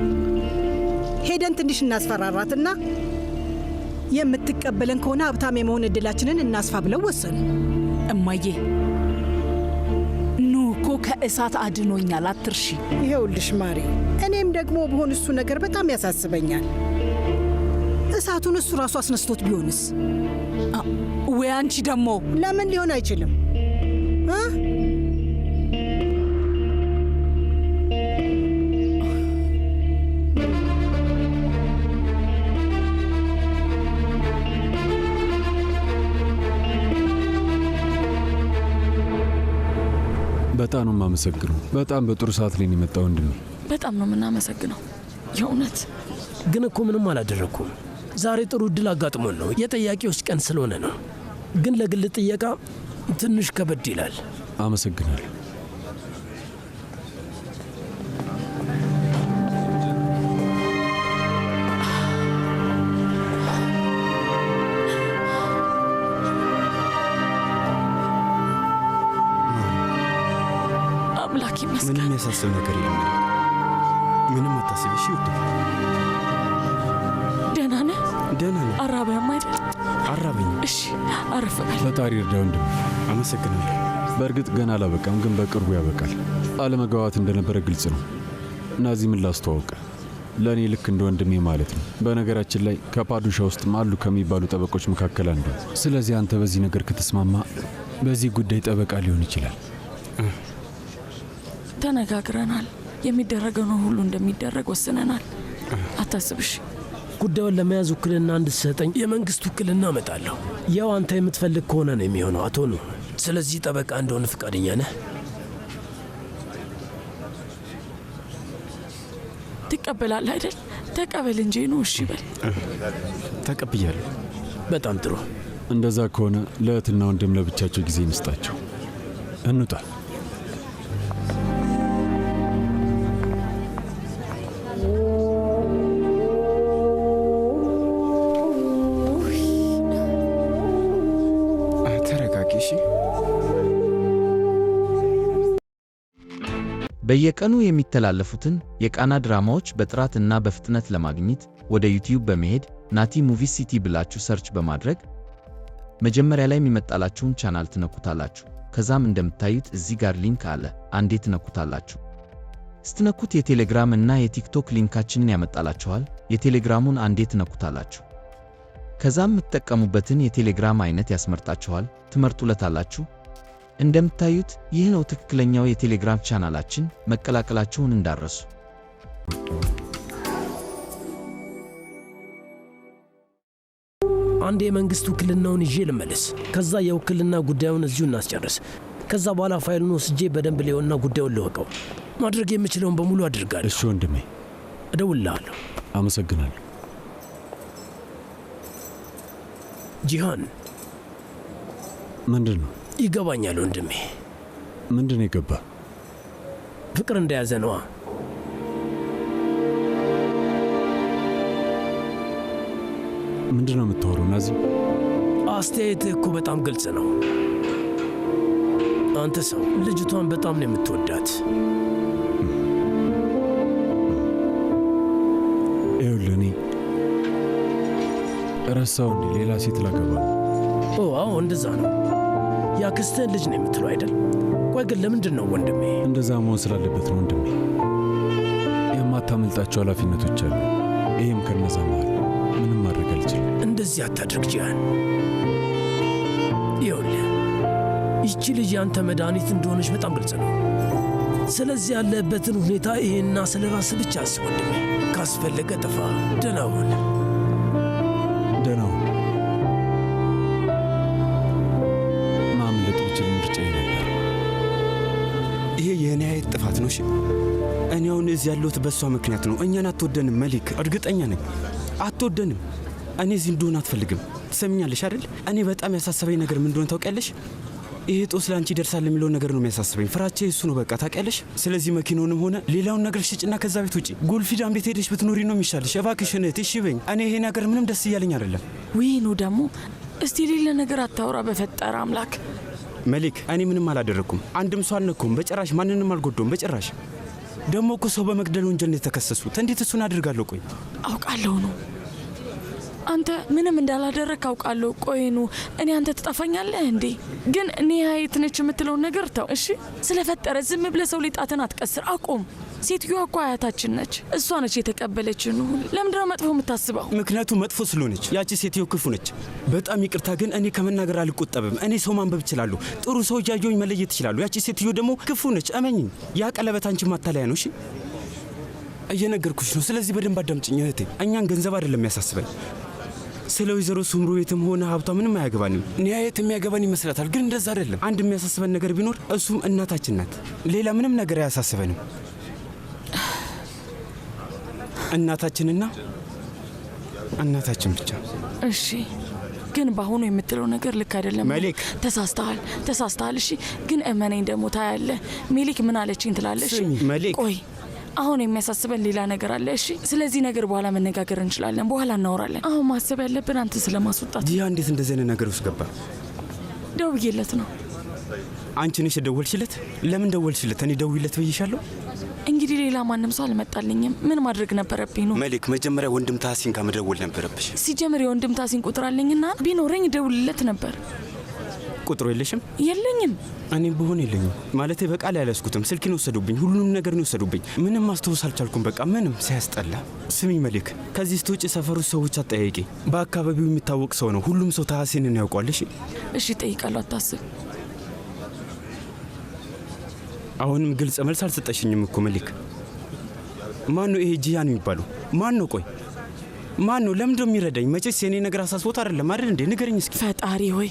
Speaker 8: ሄደን ትንሽ እናስፈራራትና የምትቀበለን ከሆነ ሀብታም የመሆን እድላችንን እናስፋ ብለው ወሰኑ።
Speaker 3: እማዬ ኑ እኮ ከእሳት አድኖኛል፣ አትርሺ።
Speaker 8: ይኸውልሽ ማሪ፣ እኔም ደግሞ ብሆን እሱ ነገር በጣም ያሳስበኛል። እሳቱን እሱ ራሱ አስነስቶት ቢሆንስ?
Speaker 3: ወይ አንቺ ደግሞ
Speaker 8: ለምን ሊሆን አይችልም?
Speaker 11: በጣም ነው የማመሰግነው። በጣም በጥሩ ሰዓት ላይ ነው የመጣው ወንድሜ።
Speaker 5: በጣም ነው የምናመሰግነው የእውነት።
Speaker 6: ግን እኮ ምንም አላደረግኩም። ዛሬ ጥሩ እድል አጋጥሞን ነው። የጠያቂዎች ቀን ስለሆነ ነው። ግን ለግል ጥየቃ ትንሽ ከበድ ይላል።
Speaker 11: አመሰግናለሁ።
Speaker 5: አምላክ ይመስገን።
Speaker 4: ምንም ያሳስብ ነገር የለም። ምንም አታስቢ። እሺ ውዴ።
Speaker 5: ደህና ነህ?
Speaker 4: ደህና ነህ?
Speaker 5: አራበህም አይደል?
Speaker 4: አራበኝ።
Speaker 5: እሺ አረፍ በል።
Speaker 11: ፈጣሪ እርዳ ወንድሜ።
Speaker 4: አመሰግናለሁ።
Speaker 11: በእርግጥ ገና አላበቃም፣ ግን በቅርቡ ያበቃል። አለመግባባት እንደነበረ ግልጽ ነው። ናዚ ምን ላስተዋውቅ፣ ለእኔ ልክ እንደ ወንድሜ ማለት ነው። በነገራችን ላይ ከፓዱሻ ውስጥም አሉ ከሚባሉ ጠበቆች መካከል አንዱ። ስለዚህ አንተ በዚህ ነገር ከተስማማ በዚህ ጉዳይ ጠበቃ ሊሆን ይችላል።
Speaker 5: ተነጋግረናል። የሚደረገው ነው ሁሉ እንደሚደረግ ወስነናል። አታስብሽ።
Speaker 6: ጉዳዩን ለመያዝ ውክልና እንድትሰጠኝ የመንግስት ውክልና እመጣለሁ። ያው አንተ የምትፈልግ ከሆነ ነው የሚሆነው አቶ ኑ። ስለዚህ ጠበቃ እንደሆነ ፈቃደኛ ነህ?
Speaker 5: ትቀበላለህ አይደል? ተቀበል እንጂ ነው። እሺ በል።
Speaker 11: ተቀብያለሁ።
Speaker 6: በጣም ጥሩ።
Speaker 11: እንደዛ ከሆነ ለእህትና ወንድም ለብቻቸው ጊዜ እንስጣቸው። እንውጣ።
Speaker 17: በየቀኑ የሚተላለፉትን የቃና ድራማዎች በጥራትና በፍጥነት ለማግኘት ወደ ዩቲዩብ በመሄድ ናቲ ሙቪስ ሲቲ ብላችሁ ሰርች በማድረግ መጀመሪያ ላይ የሚመጣላችሁን ቻናል ትነኩታላችሁ። ከዛም እንደምታዩት እዚህ ጋር ሊንክ አለ፣ አንዴ ትነኩታላችሁ። ስትነኩት የቴሌግራም እና የቲክቶክ ሊንካችንን ያመጣላችኋል። የቴሌግራሙን አንዴ ትነኩታላችሁ። ከዛም የምትጠቀሙበትን የቴሌግራም አይነት ያስመርጣችኋል፣ ትመርጡለታላችሁ። እንደምታዩት ይህ ነው ትክክለኛው የቴሌግራም ቻናላችን። መቀላቀላችሁን እንዳረሱ
Speaker 6: አንድ የመንግስት ውክልናውን ይዤ ልመለስ። ከዛ የውክልና ጉዳዩን እዚሁ እናስጨርስ። ከዛ በኋላ ፋይሉን ወስጄ በደንብ ሊሆንና ጉዳዩን ልወቀው። ማድረግ የምችለውን በሙሉ አድርጋለሁ።
Speaker 11: እሺ ወንድሜ፣
Speaker 6: እደውልልሃለሁ።
Speaker 11: አመሰግናለሁ።
Speaker 6: ጂሃን፣
Speaker 11: ምንድን ነው?
Speaker 6: ይገባኛል ወንድሜ።
Speaker 11: ምንድን ነው የገባ?
Speaker 6: ፍቅር እንደያዘ ነዋ።
Speaker 11: ምንድን ነው የምታወራው ናዚ?
Speaker 6: አስተያየትህ እኮ በጣም ግልጽ ነው። አንተ ሰው ልጅቷን በጣም ነው የምትወዳት።
Speaker 11: ይኸውልህ እኔ ረሳው እንዴ ሌላ ሴት ላገባ ነው።
Speaker 6: አዎ እንደዛ ነው። ያክስትህን ልጅ ነው የምትለው አይደል? ቆይ ግን ለምንድን ነው ወንድሜ?
Speaker 11: እንደዛ መሆን ስላለበት ነው ወንድሜ። የማታመልጣቸው ኃላፊነቶች አሉ። ይህም ከነዛ መሃል ምንም ማድረግ አልችልም።
Speaker 6: እንደዚህ አታድርግ ጂያን። ይኸውልህ ይቺ ልጅ ያንተ መድኃኒት እንደሆነች በጣም ግልጽ ነው። ስለዚህ ያለበትን ሁኔታ ይሄና ስለ ራስህ ብቻ አስብ ወንድሜ። ካስፈለገ ጥፋ። ደህና ሁን።
Speaker 11: ደህና ሁን። ማምለጥ ብችል ምርጫዬ ነበር።
Speaker 4: ይሄ የእኔ አይነት ጥፋት ነው። እሺ እኔ አሁን እዚህ ያለሁት በእሷ ምክንያት ነው። እኛን አትወደንም መሊክ፣ እርግጠኛ ነኝ አትወደንም። እኔ እዚህ እንደሆነ አትፈልግም። ትሰምኛለሽ አይደል? እኔ በጣም ያሳሰበኝ ነገር ምን እንደሆነ ታውቂያለሽ? ይሄ ጦስ ለአንቺ ይደርሳል የሚለውን ነገር ነው የሚያሳስበኝ። ፍራቼ እሱ ነው በቃ ታውቂያለሽ። ስለዚህ መኪናውንም ሆነ ሌላውን ነገር ሽጭና ከዛ ቤት ውጪ ጎልፊዳን ቤት ሄደሽ ብትኖሪ ነው የሚሻልሽ። እባክሽን እህቴ እሺ በይኝ። እኔ ይሄ ነገር ምንም ደስ እያለኝ አይደለም።
Speaker 5: ወይኑ ደግሞ እስቲ ሌላ ነገር አታውራ በፈጠረ አምላክ።
Speaker 4: መሊክ እኔ ምንም አላደረግኩም። አንድም ሰው አልነኩም በጭራሽ። ማንንም አልጎዳውም በጭራሽ። ደግሞ እኮ ሰው በመግደል ወንጀል ነው የተከሰሱት። እንዴት እሱን አድርጋለሁ? ቆይ
Speaker 5: አውቃለሁ ነው አንተ ምንም እንዳላደረግ አውቃለሁ። ቆይኑ እኔ አንተ ትጠፋኛለህ እንዴ? ግን እኔ ሀይት ነች የምትለውን ነገር ተው እሺ። ስለፈጠረ ዝም ብለህ ሰው ሊጣትን አትቀስር። አቁም። ሴትዮዋ እኮ አያታችን ነች። እሷ ነች የተቀበለችን። ለምንድን ነው መጥፎ የምታስበው?
Speaker 4: ምክንያቱም መጥፎ ስለሆነች። ያቺ ሴትዮ ክፉ ነች። በጣም ይቅርታ፣ ግን እኔ ከመናገር አልቆጠብም። እኔ ሰው ማንበብ እችላለሁ። ጥሩ ሰው እያየሁኝ መለየት እችላለሁ። ያቺ ሴትዮ ደግሞ ክፉ ነች። እመኝኝ። ያ ቀለበት አንቺ ማታለያ ነው። እሺ እየነገርኩሽ ነው። ስለዚህ በደንብ አዳምጪኝ እህቴ። እኛን ገንዘብ አይደለም የሚያሳስበን። ስለ ወይዘሮ ሱምሩ የትም ሆነ ሀብቷ ምንም አያገባንም። ኒያየት የሚያገባን ይመስላታል፣ ግን እንደዛ አይደለም። አንድ የሚያሳስበን ነገር ቢኖር እሱም እናታችን ናት። ሌላ ምንም ነገር አያሳስበንም። እናታችንና እናታችን ብቻ።
Speaker 5: እሺ ግን በአሁኑ የምትለው ነገር ልክ አይደለም
Speaker 4: መሊክ።
Speaker 5: ተሳስተሃል። እሺ ግን እመነኝ፣ ደግሞ ታያለህ። ሜሊክ ምን አለችኝ ትላለሽ?
Speaker 4: መሊክ
Speaker 5: ቆይ አሁን የሚያሳስበን ሌላ ነገር አለ። እሺ ስለዚህ ነገር በኋላ መነጋገር እንችላለን። በኋላ እናወራለን። አሁን ማሰብ ያለብን አንተ ስለማስወጣት።
Speaker 4: ዲያ እንዴት እንደዚህ አይነት ነገር ውስጥ ገባ?
Speaker 5: ደውዬለት ነው።
Speaker 4: አንቺ ነሽ ደወልሽለት? ለምን ደወልሽለት? እኔ ደውይለት ብዬሻለሁ።
Speaker 5: እንግዲህ ሌላ ማንም ሰው አልመጣልኝም። ምን ማድረግ ነበረብኝ ነው?
Speaker 4: መሊክ መጀመሪያ ወንድም ታሲን ጋር መደወል ነበረብሽ።
Speaker 5: ሲጀምር የወንድም ታሲን ቁጥር አለኝና ቢኖረኝ ደውልለት ነበር።
Speaker 4: ቁጥሩ የለሽም?
Speaker 5: የለኝም።
Speaker 4: እኔም ብሆን የለኝም። ማለቴ በቃል ያላስኩትም ስልኬን ወሰዱብኝ። ሁሉንም ነገር ነው የወሰዱብኝ። ምንም ማስታወስ አልቻልኩም። በቃ ምንም ሲያስጠላ። ስሚ መሊክ፣ ከዚህ ስትወጪ ሰፈሩ ሰዎች አጠያይቂ። በአካባቢው የሚታወቅ ሰው ነው። ሁሉም ሰው ታሲንን ያውቋል።
Speaker 5: እሺ እጠይቃለሁ፣ አታስብ።
Speaker 4: አሁንም ግልጽ መልስ አልሰጠሽኝም እኮ መሊክ። ማን ነው ይሄ ጂያን የሚባለው? ማን ነው? ቆይ ማን ነው? ለምንድን ነው የሚረዳኝ? መቼስ የኔ ነገር አሳስቦት አይደለም አይደል እንዴ? ንገረኝ እስኪ።
Speaker 5: ፈጣሪ ሆይ፣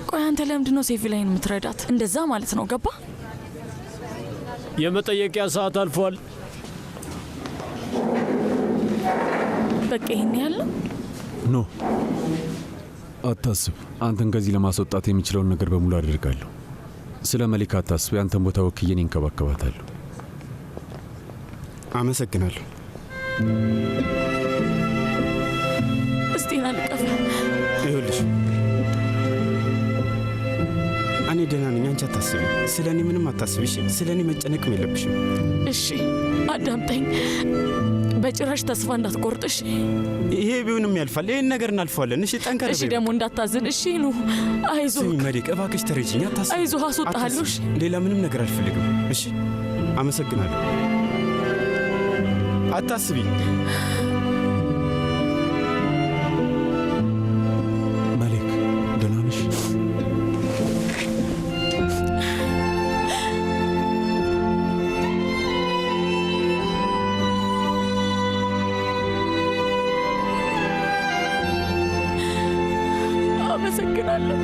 Speaker 5: ቆይ አንተ ለምንድን ነው ሴፊ ላይን የምትረዳት? እንደዛ ማለት ነው። ገባ?
Speaker 6: የመጠየቂያ ሰዓት አልፏል።
Speaker 5: በቃ ይሄን ያለው
Speaker 11: ኖ፣ አታስብ። አንተን ከዚህ ለማስወጣት የሚችለውን ነገር በሙሉ አደርጋለሁ። ስለ መሊክ አታስብ። ያንተን ቦታ ወክዬ እኔ እንከባከባታለሁ።
Speaker 4: አመሰግናለሁ።
Speaker 5: እስቲና ልቀፍ።
Speaker 4: ይኸውልሽ እኔ ደህና ነኝ። አንቺ አታስቢ። ስለ እኔ ምንም አታስቢ። እሺ? ስለ እኔ መጨነቅም የለብሽም።
Speaker 5: እሺ አዳምጠኝ። በጭራሽ ተስፋ እንዳትቆርጥሽ።
Speaker 4: ይሄ ቢሆንም ያልፋል። ይሄን ነገር እናልፈዋለን። እሺ ጠንከር።
Speaker 5: እሺ ደግሞ እንዳታዝን። እሺ ኑ፣ አይዞህ።
Speaker 4: ስሚ መሊክ፣ እባክሽ ተረጂኝ። አታስቢ።
Speaker 5: አይዞህ፣ አስወጣሃለሁ። እሺ
Speaker 4: ሌላ ምንም ነገር አልፈልግም። እሺ አመሰግናለሁ። አታስቢ።
Speaker 11: መሊክ ደህና ነሽ?
Speaker 5: አመሰግናለሁ።